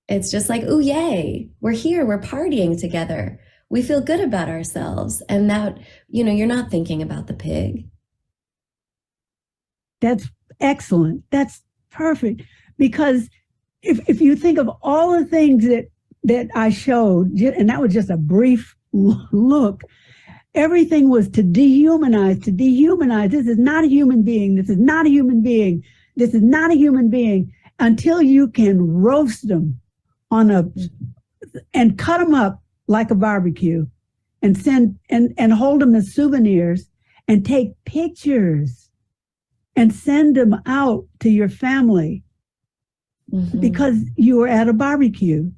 It's just like, ooh, yay, we're here, we're partying together. We feel good about ourselves. And that, you know, you're not thinking about the pig.
That's excellent. That's perfect. Because if you think of all the things that I showed, and that was just a brief look, everything was to dehumanize, to dehumanize. This is not a human being. This is not a human being. This is not a human being, until you can roast them and cut them up like a barbecue and send and hold them as souvenirs and take pictures and send them out to your family because you were at a barbecue.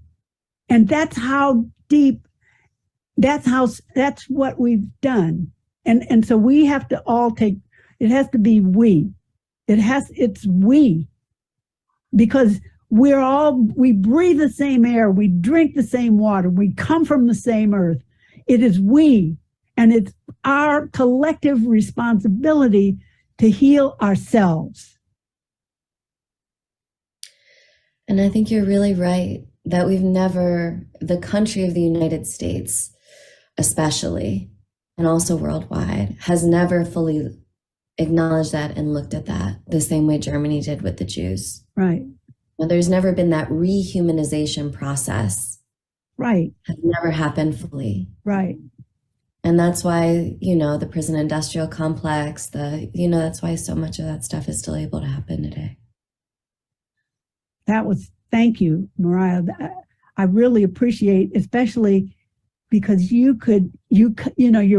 And that's how deep, that's what we've done. And so we have to all take, it has to be we. It's we. Because we breathe the same air, we drink the same water, we come from the same earth. It is we, and it's our collective responsibility to heal ourselves.
And I think you're really right that the country of the United States, especially, and also worldwide, has never fully acknowledged that and looked at that the same way Germany did with the Jews.
Right.
There's never been that rehumanization process.
Right.
Has never happened fully.
Right.
And that's why, you know, the prison industrial complex, that's why so much of that stuff is still able to happen today.
Thank you, Mariah. I really appreciate, especially because your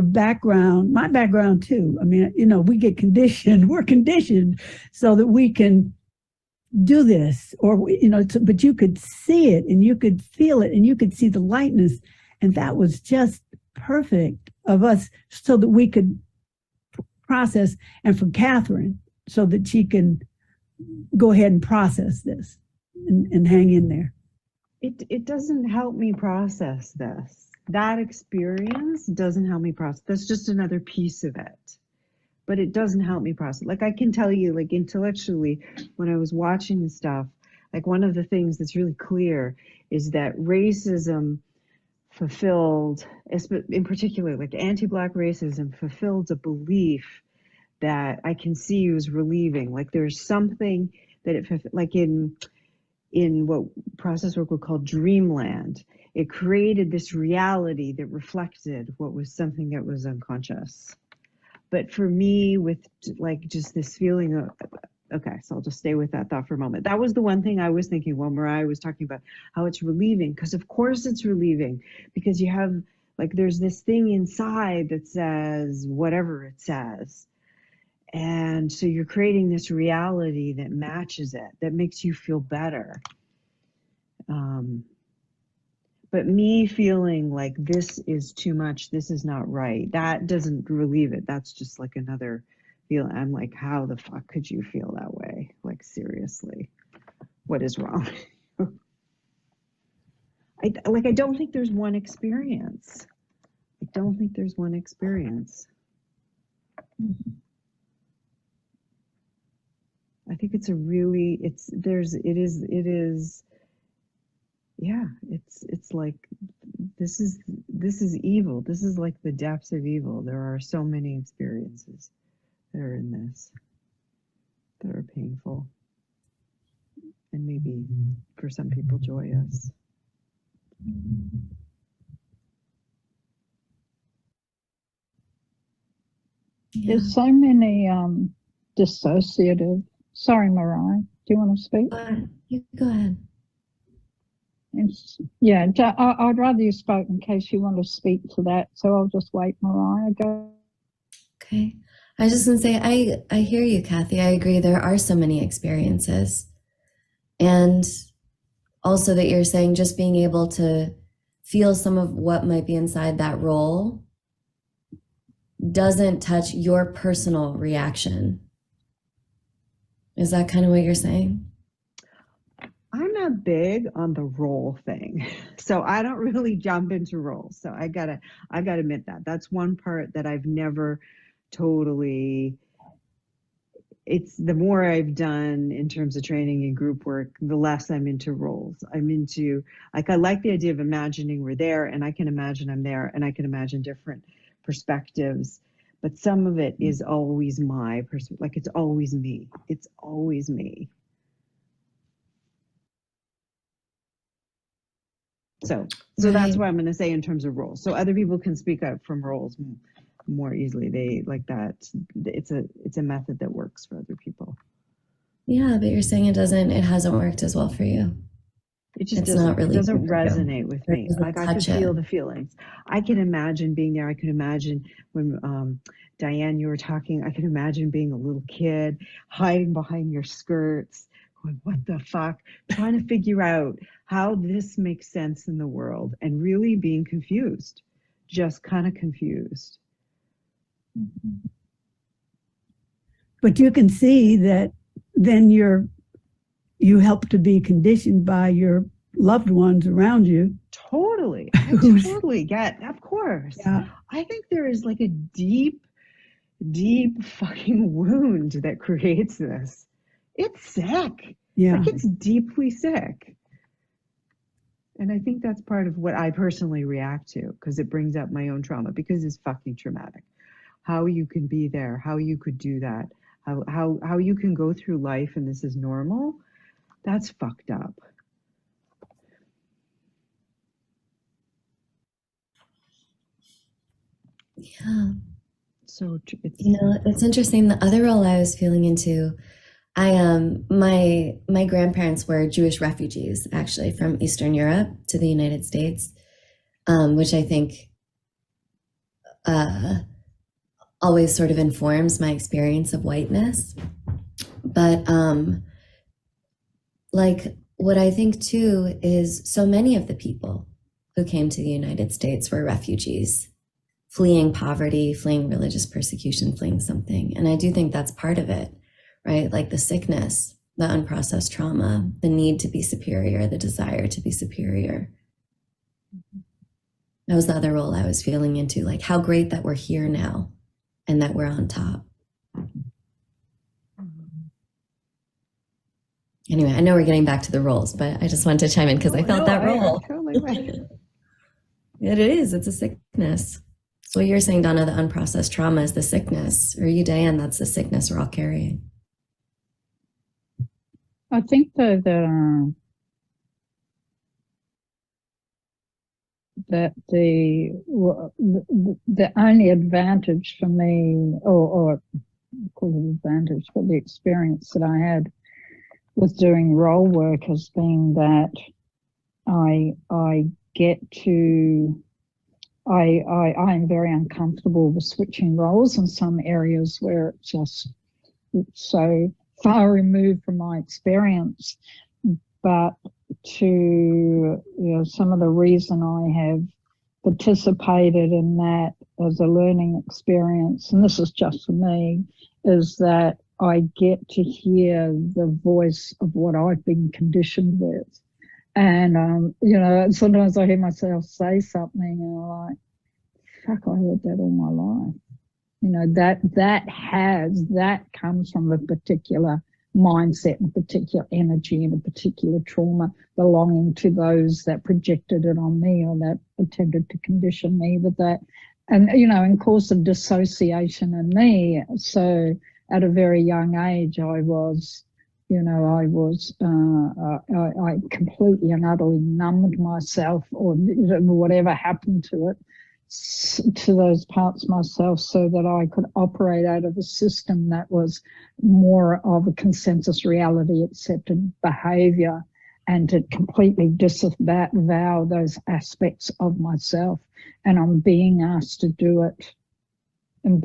background, my background too. I mean, you know, we're conditioned so that we can do this, or, you know, but you could see it and you could feel it and you could see the lightness. And that was just perfect of us so that we could process, and for Catherine, so that she can go ahead and process this and hang in there.
It doesn't help me process this. That experience doesn't help me process. That's just another piece of it. But it doesn't help me process. Like I can tell you, like intellectually, when I was watching the stuff, like one of the things that's really clear is that racism fulfilled, in particular, like anti-Black racism fulfilled a belief that I can see was relieving. Like there's something that like in what process work would call dreamland, it created this reality that reflected what was something that was unconscious. But for me, with like just this feeling of, okay, so I'll just stay with that thought for a moment. That was the one thing I was thinking while Mariah was talking about how it's relieving, because of course it's relieving, because you have, like, there's this thing inside that says whatever it says. And so you're creating this reality that matches it, that makes you feel better. But me feeling like this is too much, this is not right, that doesn't relieve it. That's just like another feeling. I'm like, how the fuck could you feel that way? Like, seriously, what is wrong? I don't think there's one experience. I don't think there's one experience. I think it's a really, it is, yeah, it's like, this is evil. This is like the depths of evil. There are so many experiences that are in this that are painful and maybe for some people joyous.
Yeah.
There's so many dissociative. Sorry, Mariah, do you want to speak?
You go ahead.
Yeah, I'd rather you spoke in case you want to speak to that. So I'll just wait, Mariah. Go.
Okay. I was just going to say, I hear you, Kathy. I agree. There are so many experiences. And also that you're saying just being able to feel some of what might be inside that role doesn't touch your personal reaction. Is that kind of what you're saying?
I'm not big on the role thing, so I don't really jump into roles. So I gotta admit that that's one part that I've never totally. It's the more I've done in terms of training and group work, the less I'm into roles. I'm into, like, I like the idea of imagining we're there, and I can imagine I'm there, and I can imagine different perspectives. But some of it is always my perspective. Like, it's always me. It's always me. So
Right.
That's what I'm going to say in terms of roles. So other people can speak up from roles more easily. They like that. It's a method that works for other people.
Yeah, but you're saying it hasn't worked as well for you.
It just
It's not really
it doesn't
for you.
resonate with
Or
me.
doesn't
Like, I could
touch it.
feel the feelings. I can imagine being there. I can imagine when Diane, you were talking, I can imagine being a little kid hiding behind your skirts, going, what the fuck? Trying to figure out how this makes sense in the world and really being confused, just kind of confused.
But you can see that then you help to be conditioned by your loved ones around you.
Totally. I totally get, of course.
Yeah.
I think there is like a deep fucking wound that creates this. It's sick.
Yeah.
Like, it's deeply sick. And I think that's part of what I personally react to, because it brings up my own trauma, because it's fucking traumatic. How you can be there, how you could do that, how you can go through life and this is normal, that's fucked up.
Yeah.
So it's,
It's interesting. The other role I was feeling into, my grandparents were Jewish refugees, actually, from Eastern Europe to the United States, which I think always sort of informs my experience of whiteness. But like, what I think too is so many of the people who came to the United States were refugees, fleeing poverty, fleeing religious persecution, fleeing something. And I do think that's part of it, right? Like the sickness, the unprocessed trauma, the need to be superior, the desire to be superior. That was the other role I was feeling into, like how great that we're here now and that we're on top. Anyway, I know we're getting back to the roles, but I just wanted to chime in because I felt that role.
Totally.
It is, it's a sickness. So you're saying, Donna, the unprocessed trauma is the sickness, or you, Diane, that's the sickness we're all carrying.
I think that the only advantage for me, or call it advantage, but the experience that I had with doing role work has been that I get to, I'm very uncomfortable with switching roles in some areas where it's just so far removed from my experience. But to some of the reason I have participated in that as a learning experience, and this is just for me, is that I get to hear the voice of what I've been conditioned with. And, sometimes I hear myself say something and I'm like, fuck, I heard that all my life. That comes from a particular mindset and a particular energy and a particular trauma belonging to those that projected it on me or that attempted to condition me with that. And, in course of dissociation in me. So at a very young age, I completely and utterly numbed myself, or whatever happened to it, to those parts of myself, so that I could operate out of a system that was more of a consensus reality accepted behavior, and to completely disavow those aspects of myself. And I'm being asked to do it, and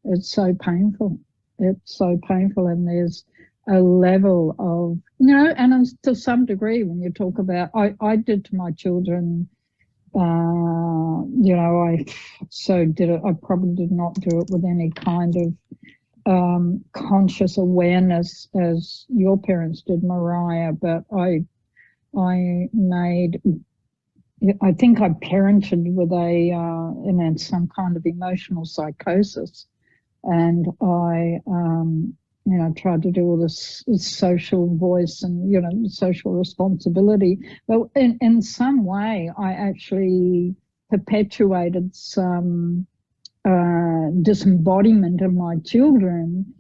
it's so painful. It's so painful, and there's a level of, and to some degree, when you talk about, I did to my children, I probably did not do it with any kind of conscious awareness as your parents did, Mariah, but I think I parented with in some kind of emotional psychosis, and I tried to do all this social voice and, social responsibility. But in some way, I actually perpetuated some disembodiment of my children,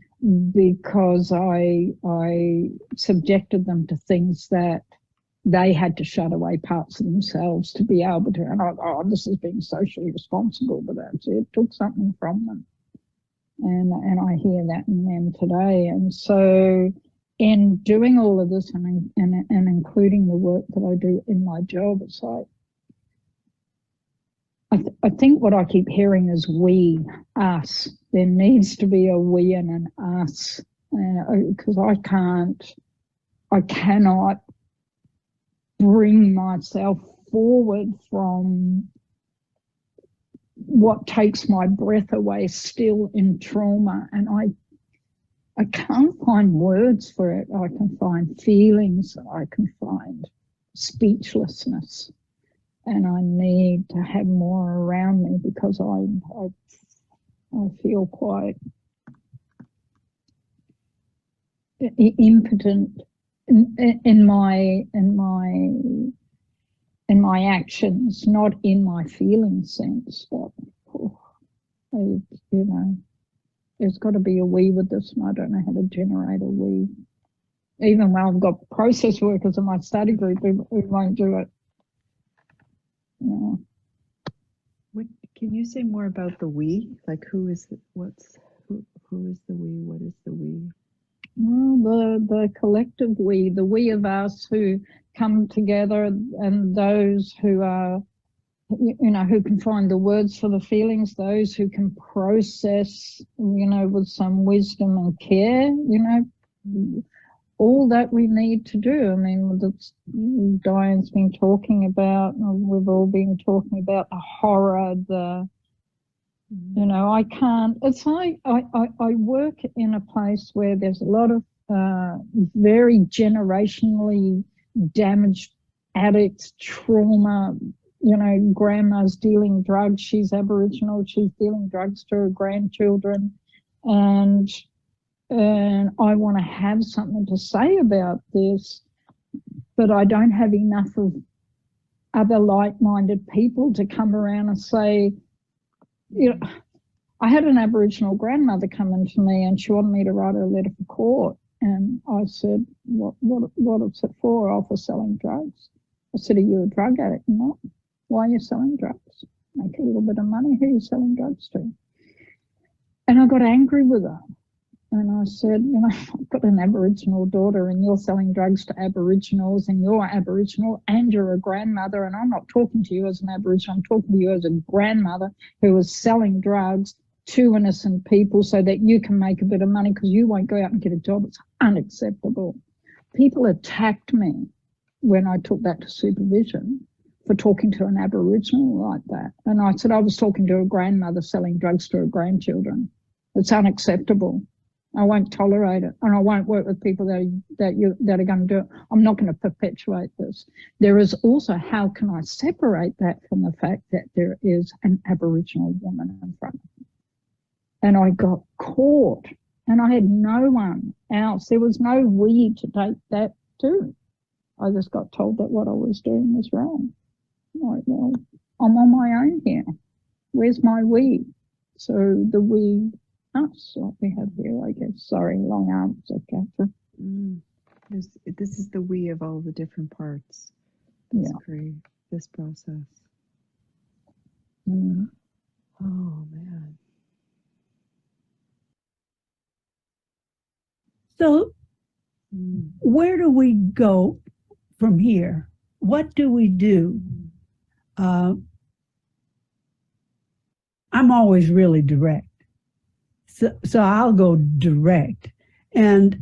because I subjected them to things that they had to shut away parts of themselves to be able to. And this is being socially responsible, but that's it. It took something from them. And I hear that in them today. And so in doing all of this and including the work that I do in my job, it's like, I think what I keep hearing is we, us. There needs to be a we and an us, because I cannot bring myself forward from what takes my breath away, still in trauma. And I can't find words for it. I can find feelings, I can find speechlessness, and I need to have more around me, because I feel quite impotent in my actions, not in my feeling sense, but there's got to be a we with this, and I don't know how to generate a we. Even when I've got process workers in my study group who won't do it.
Can you say more about the we? Like, who is the we? What is the we?
Well, the collective we, the we of us who come together, and those who are, who can find the words for the feelings, those who can process, with some wisdom and care, all that we need to do. I mean, Diane's been talking about, we've all been talking about the horror, I can't, it's like I work in a place where there's a lot of very generationally damaged addicts, trauma, grandma's dealing drugs, she's Aboriginal, she's dealing drugs to her grandchildren, and I want to have something to say about this, but I don't have enough of other like-minded people to come around and say, I had an Aboriginal grandmother come into me and she wanted me to write her a letter for court. And I said, what is it for? Oh, for selling drugs. I said, are you a drug addict? No. Why are you selling drugs? Make a little bit of money. Who are you selling drugs to? And I got angry with her. And I said, I've got an Aboriginal daughter and you're selling drugs to Aboriginals, and you're Aboriginal and you're a grandmother, and I'm not talking to you as an Aboriginal, I'm talking to you as a grandmother who is selling drugs to innocent people so that you can make a bit of money because you won't go out and get a job. It's unacceptable. people attacked me when I took that to supervision for talking to an Aboriginal like that. And I said I was talking to a grandmother selling drugs to her grandchildren. It's unacceptable. I won't tolerate it, and I won't work with people that are going to do it. I'm not going to perpetuate this. There is also, how can I separate that from the fact that there is an Aboriginal woman in front of me? And I got caught, and I had no one else. There was no we to take that to. I just got told that what I was doing was wrong. Like, well, I'm on my own here. Where's my we? So the we, us, like we have here, I guess. Sorry, long answer, Catherine.
This is the we of all the different parts. This process.
Mm.
Oh, man.
So where do we go from here? What do we do? I'm always really direct. So I'll go direct. And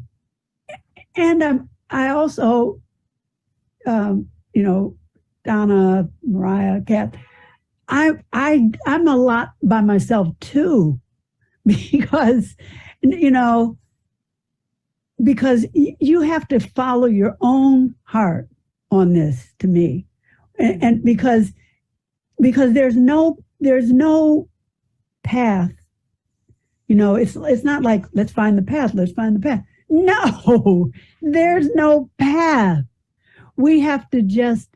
I also, Donna, Mariah, Kat, I'm a lot by myself too, because, because you have to follow your own heart on this, to me. And because there's no path. It's not like, let's find the path. No, there's no path. We have to just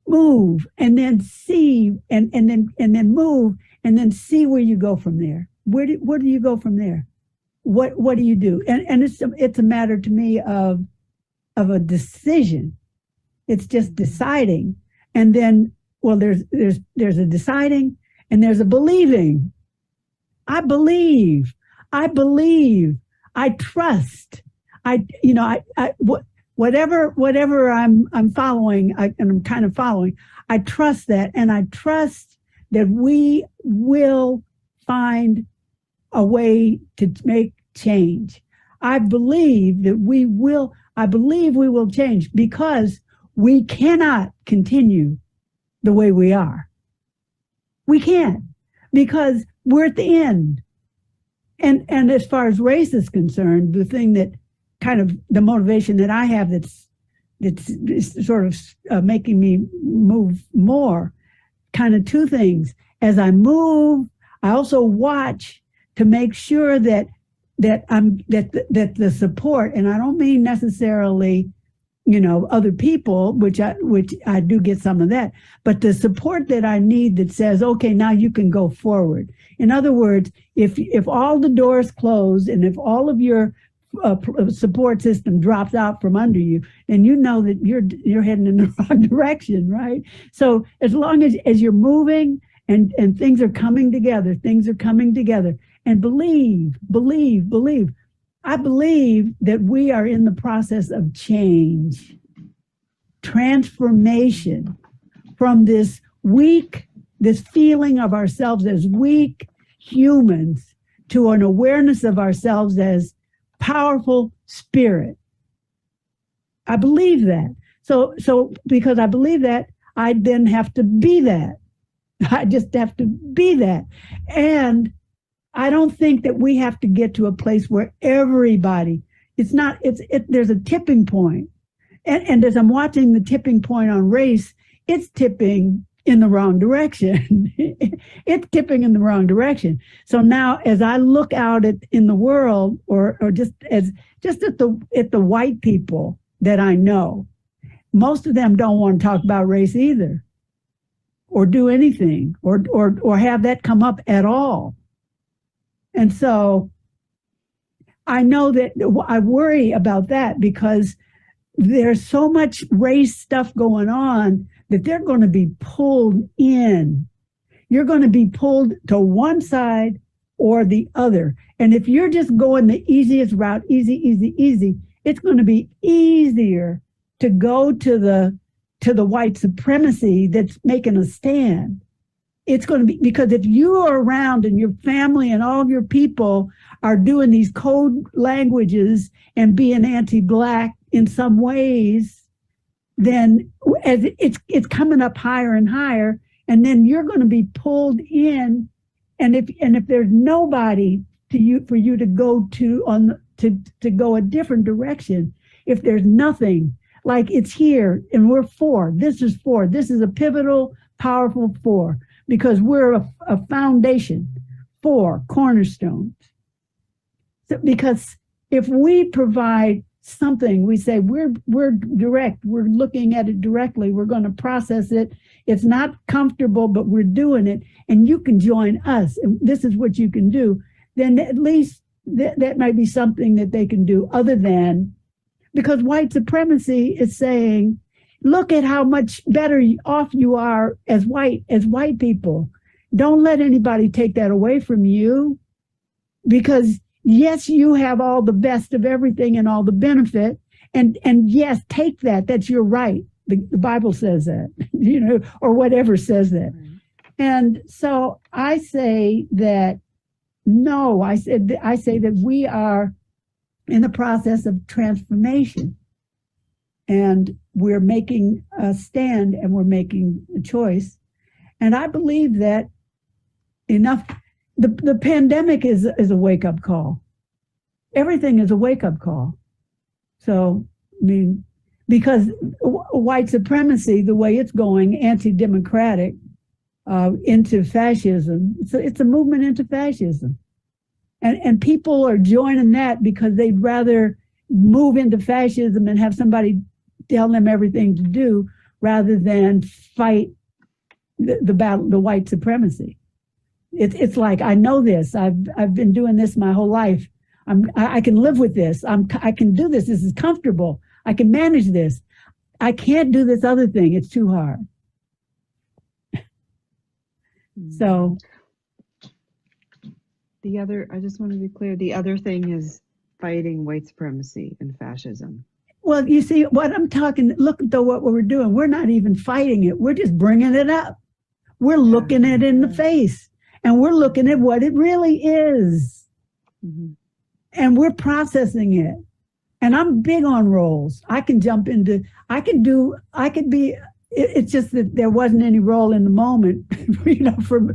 move and then see and then move and then see where you go from there. Where do you go from there? What do you do? And it's a matter to me of a decision. It's just deciding. And then, well, there's a deciding and there's a believing. I believe, I trust, whatever I'm following, and I'm kind of following, I trust that, and I trust that we will find a way to make change. I believe we will change, because we cannot continue the way we are. We can't, because we're at the end. And as far as race is concerned, the thing that kind of the motivation that I have that's sort of making me move more, kind of two things. As I move, I also watch to make sure that the support, and I don't mean necessarily other people, which I do get some of that, but the support that I need that says, okay, now you can go forward. In other words, if all the doors close and if all of your support system drops out from under you, then you know that you're heading in the wrong direction, right? So as long as you're moving and things are coming together, and believe. I believe that we are in the process of change, transformation from this feeling of ourselves as weak humans to an awareness of ourselves as powerful spirit. I believe that. So because I believe that, I then have to be that. I just have to be that. And I don't think that we have to get to a place where everybody, there's a tipping point. And as I'm watching the tipping point on race, it's tipping in the wrong direction. It's tipping in the wrong direction. So now as I look out in the world, or just at the white people that I know, most of them don't want to talk about race either, or do anything, or have that come up at all. And so I know that I worry about that, because there's so much race stuff going on that they're going to be pulled in. You're going to be pulled to one side or the other. And if you're just going the easiest route, easy, it's going to be easier to go to the white supremacy that's making a stand. It's going to be, because if you are around and your family and all of your people are doing these code languages and being anti-Black in some ways, then as it's coming up higher and higher, and then you're going to be pulled in, and if there's nobody for you to go to go a different direction, if there's nothing, like it's here and we're four. This is four. This is a pivotal, powerful four, because we're a foundation, four cornerstones. So, because if we provide something, we say we're direct, we're looking at it directly, we're going to process it. It's not comfortable, but we're doing it, and you can join us, and this is what you can do. Then at least that might be something that they can do, other than, because white supremacy is saying, look at how much better off you are as white people. Don't let anybody take that away from you, because yes, you have all the best of everything and all the benefit, and yes, take that. That's your right. The Bible says that, or whatever says that. Right. And so I say that no. I say that we are in the process of transformation, and we're making a stand, and we're making a choice. And I believe that the pandemic is a wake-up call. Everything is a wake-up call. So, I mean, because white supremacy, the way it's going, anti-democratic, into fascism, it's a movement into fascism. And people are joining that because they'd rather move into fascism and have somebody tell them everything to do, rather than fight the battle, the white supremacy. It's like, I know this. I've been doing this my whole life. I can live with this. I can do this. This is comfortable. I can manage this. I can't do this other thing. It's too hard. So
I just want to be clear, the other thing is fighting white supremacy and fascism.
Well, you see what I'm talking, look at what we're doing. We're not even fighting it. We're just bringing it up. We're looking it in the face, and we're looking at what it really is. Mm-hmm. And we're processing it. And I'm big on roles. I can jump into, it's just that there wasn't any role in the moment, for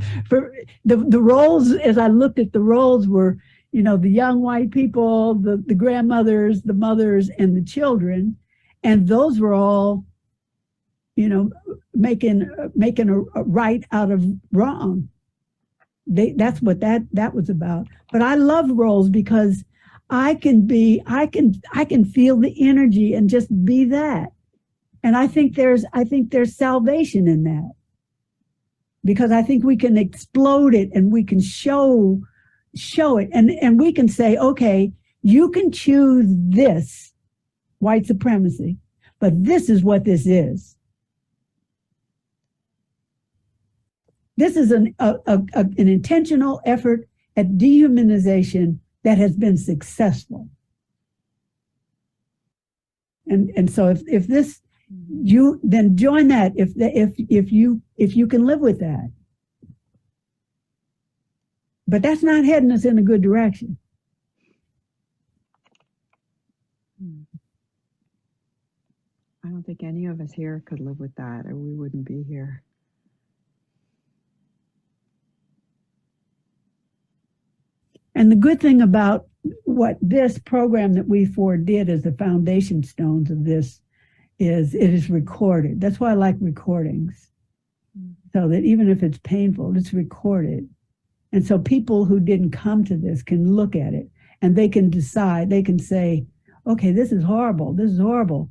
the roles, as I looked at the roles, were, the young white people, the grandmothers, the mothers, and the children. And those were all, making a right out of wrong. That's what that was about. But I love roles because I can feel the energy and just be that. And I think there's salvation in that, because I think we can explode it, and we can show it, and we can say, okay, you can choose this, white supremacy, but this is what this is. This is an intentional effort at dehumanization that has been successful. And so if this, you then join that, if you can live with that. But that's not heading us in a good direction.
I don't think any of us here could live with that, or we wouldn't be here.
And the good thing about what this program that we four did as the foundation stones of this is it is recorded. That's why I like recordings. So that even if it's painful, it's recorded. And so people who didn't come to this can look at it, and they can decide, they can say, okay, this is horrible. This is horrible.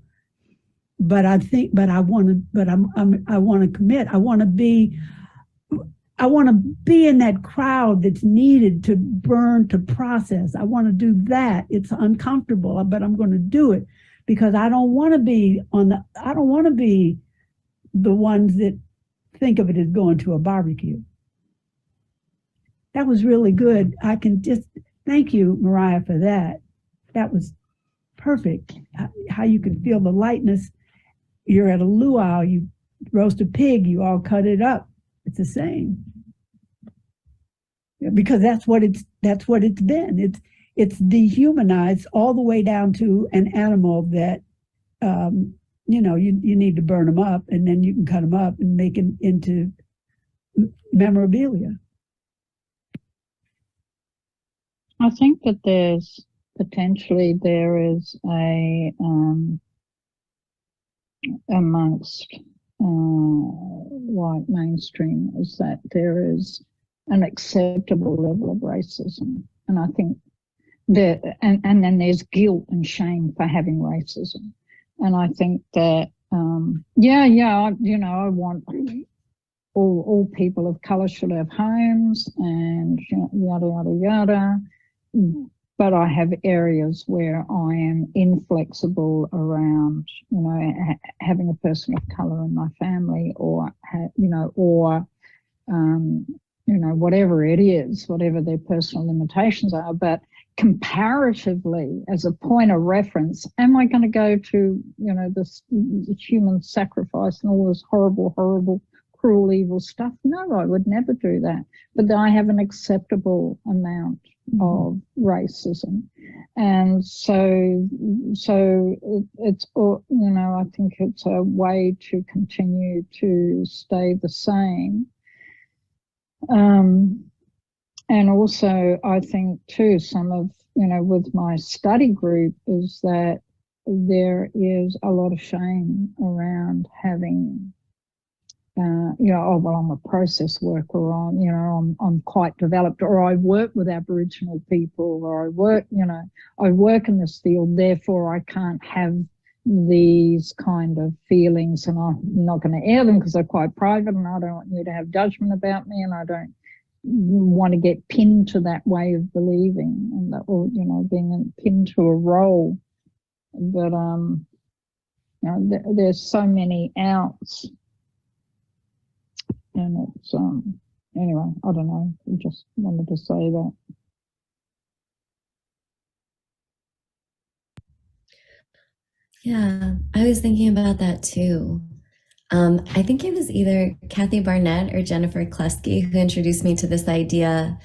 But I want to commit. I want to be in that crowd that's needed to burn, to process. I want to do that. It's uncomfortable, but I'm going to do it, because I don't want to be the ones that think of it as going to a barbecue. That was really good. I can just thank you, Mariah, for that. That was perfect. How you can feel the lightness. You're at a luau, you roast a pig, you all cut it up. It's the same. Because that's what it's been. It's dehumanized all the way down to an animal that you know, you need to burn them up, and then you can cut them up and make it into memorabilia.
I think that there's potentially there is amongst white mainstream is that there is an acceptable level of racism, and I think that and then there's guilt and shame for having racism, and I think that I want all people of color should have homes and yada yada yada. But I have areas where I am inflexible around, having a person of color in my family, or whatever it is, whatever their personal limitations are. But comparatively, as a point of reference, am I going to go to, this human sacrifice and all this horrible, cruel, evil stuff? No, I would never do that. But I have an acceptable amount of racism, and so it's I think it's a way to continue to stay the same. And also, I think too, some of with my study group is that there is a lot of shame around having. I'm a process worker, or I'm quite developed, or I work with Aboriginal people, or I work in this field, therefore I can't have these kind of feelings, and I'm not going to air them because they're quite private, and I don't want you to have judgment about me, and I don't want to get pinned to that way of believing, and that, or being pinned to a role. But there's so many outs. And it's, anyway, I don't know. I just wanted to say that.
Yeah, I was thinking about that too. I think it was either Kathy Barnett or Jennifer Kleski who introduced me to this idea.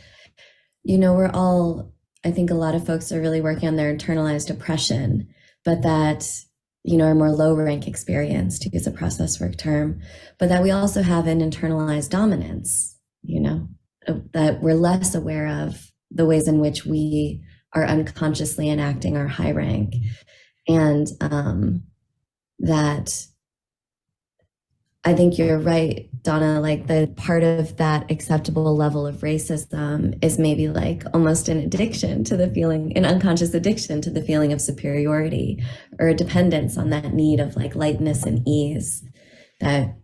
I think a lot of folks are really working on their internalized oppression, but that our more low rank experience, to use a process work term, but that we also have an internalized dominance, that we're less aware of the ways in which we are unconsciously enacting our high rank. And that I think you're right, Donna, like the part of that acceptable level of racism is maybe like almost an addiction to the feeling, an unconscious addiction to the feeling of superiority, or a dependence on that need of like lightness and ease that,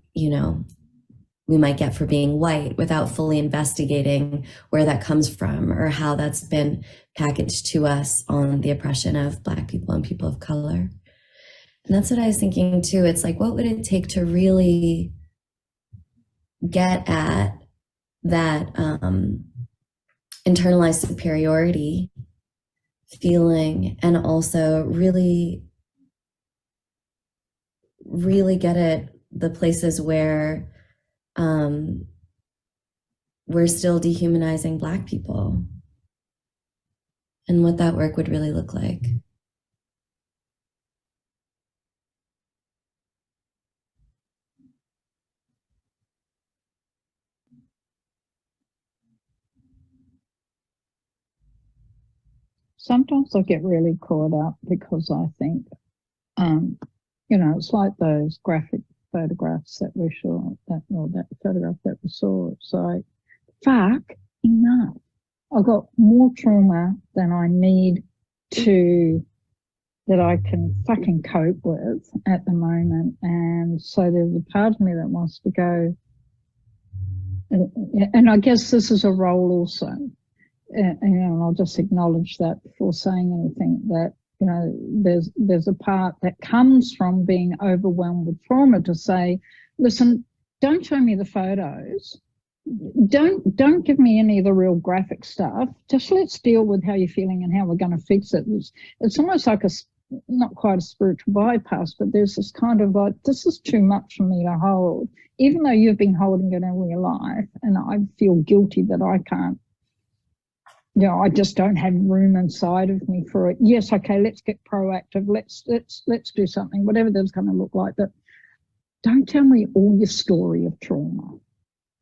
we might get for being white, without fully investigating where that comes from or how that's been packaged to us on the oppression of Black people and people of color. And that's what I was thinking too. It's like, what would it take to really get at that internalized superiority feeling, and also really get at the places where we're still dehumanizing Black people, and what that work would really look like.
Sometimes I get really caught up because I think, it's like those graphic photographs that we saw, that photograph that we saw. It's like, fuck, enough. I've got more trauma than I need that I can fucking cope with at the moment. And so there's a part of me that wants to go, and I guess this is a role also. And I'll just acknowledge that before saying anything, that there's a part that comes from being overwhelmed with trauma to say, listen, don't show me the photos, don't give me any of the real graphic stuff, just let's deal with how you're feeling and how we're going to fix it. It's almost like not quite a spiritual bypass, but there's this kind of like, this is too much for me to hold, even though you've been holding it all your life, and I feel guilty that I can't I just don't have room inside of me for it. Yes, okay, let's get proactive. Let's do something, whatever that's going to look like. But don't tell me all your story of trauma,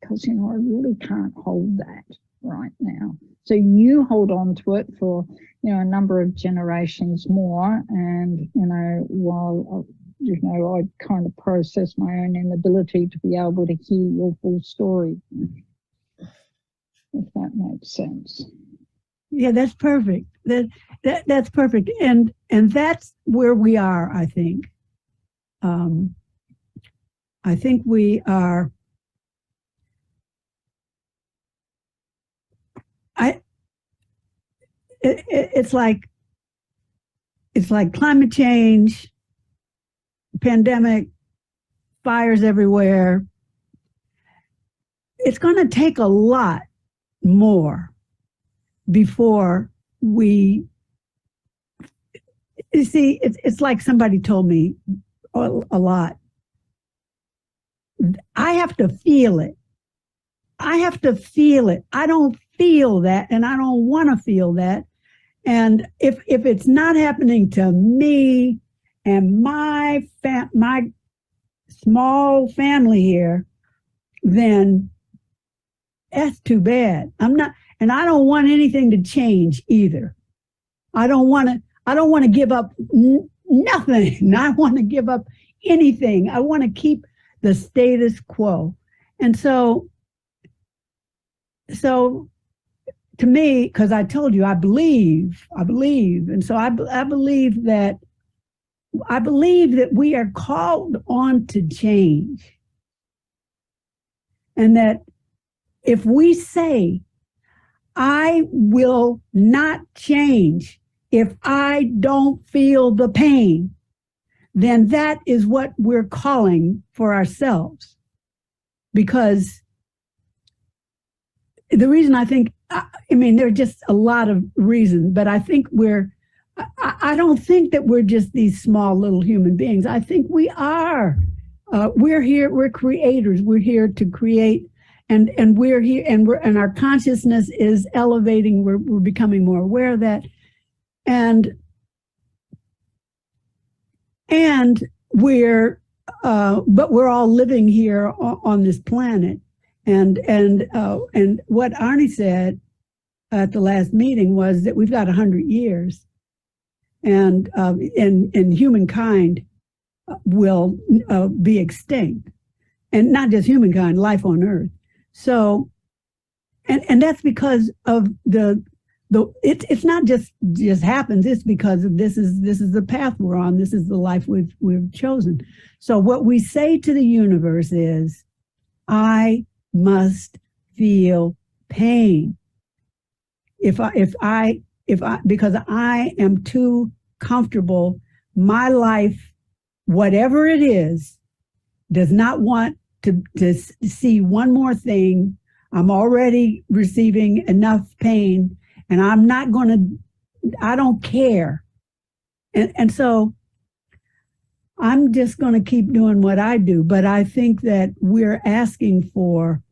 because I really can't hold that right now. So you hold on to it for a number of generations more, and while I kind of process my own inability to be able to hear your full story, if that makes sense.
Yeah, that's perfect. That's perfect, and that's where we are. I think. I think we are. It's like climate change, pandemic, fires everywhere. It's going to take a lot more before we. You see, it's like somebody told me a lot. I have to feel it. I have to feel it. I don't feel that, and I don't want to feel that. And if it's not happening to me and my small family here, then that's too bad. I'm not, and I don't want anything to change either. I don't want to give up nothing. I want to give up anything. I want to keep the status quo. And so to me, because I told you, I believe, and so I believe that we are called on to change, and that if we say, I will not change if I don't feel the pain, then that is what we're calling for ourselves. Because the reason I think, there are just a lot of reasons, but I think I don't think that we're just these small little human beings. I think we are. We're here, we're creators. We're here to create, and we're here, and our consciousness is elevating. We're becoming more aware of that. And we're, but we're all living here on this planet. And what Arnie said at the last meeting was that we've got 100 years, and humankind will be extinct, and not just humankind, life on Earth. So, and that's because of it's not just happens. It's because of this is the path we're on. This is the life we've chosen. So what we say to the universe is, I must feel pain. Because I am too comfortable, my life, whatever it is, does not want to see one more thing. I'm already receiving enough pain, and I don't care. And so I'm just going to keep doing what I do. But I think that we're asking for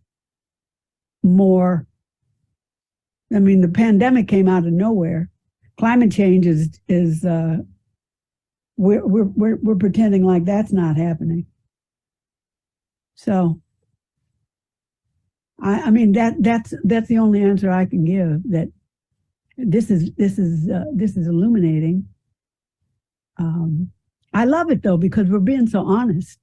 more. The pandemic came out of nowhere. Climate change is we're pretending like that's not happening. So that's the only answer I can give. That this is illuminating. I love it though, because we're being so honest.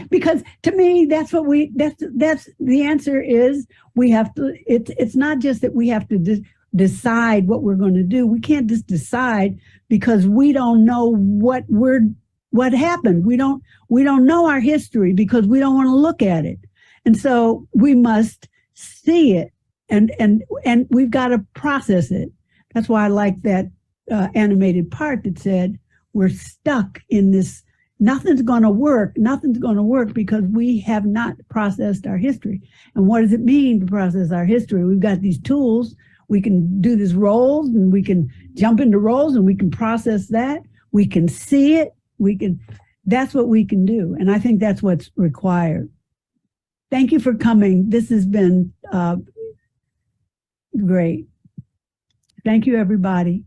Because to me, that's the answer is we have to, it's not just that we have to decide what we're going to do. We can't just decide because we don't know what happened. We don't know our history because we don't want to look at it. And so we must see it, and we've got to process it. That's why I like that animated part that said, we're stuck in this, nothing's going to work because we have not processed our history. And what does it mean to process our history? We've got these tools. We can do these roles, and we can jump into roles, and we can process that. We can see it. That's what we can do. And I think that's what's required. Thank you for coming. This has been Great. Thank you, everybody.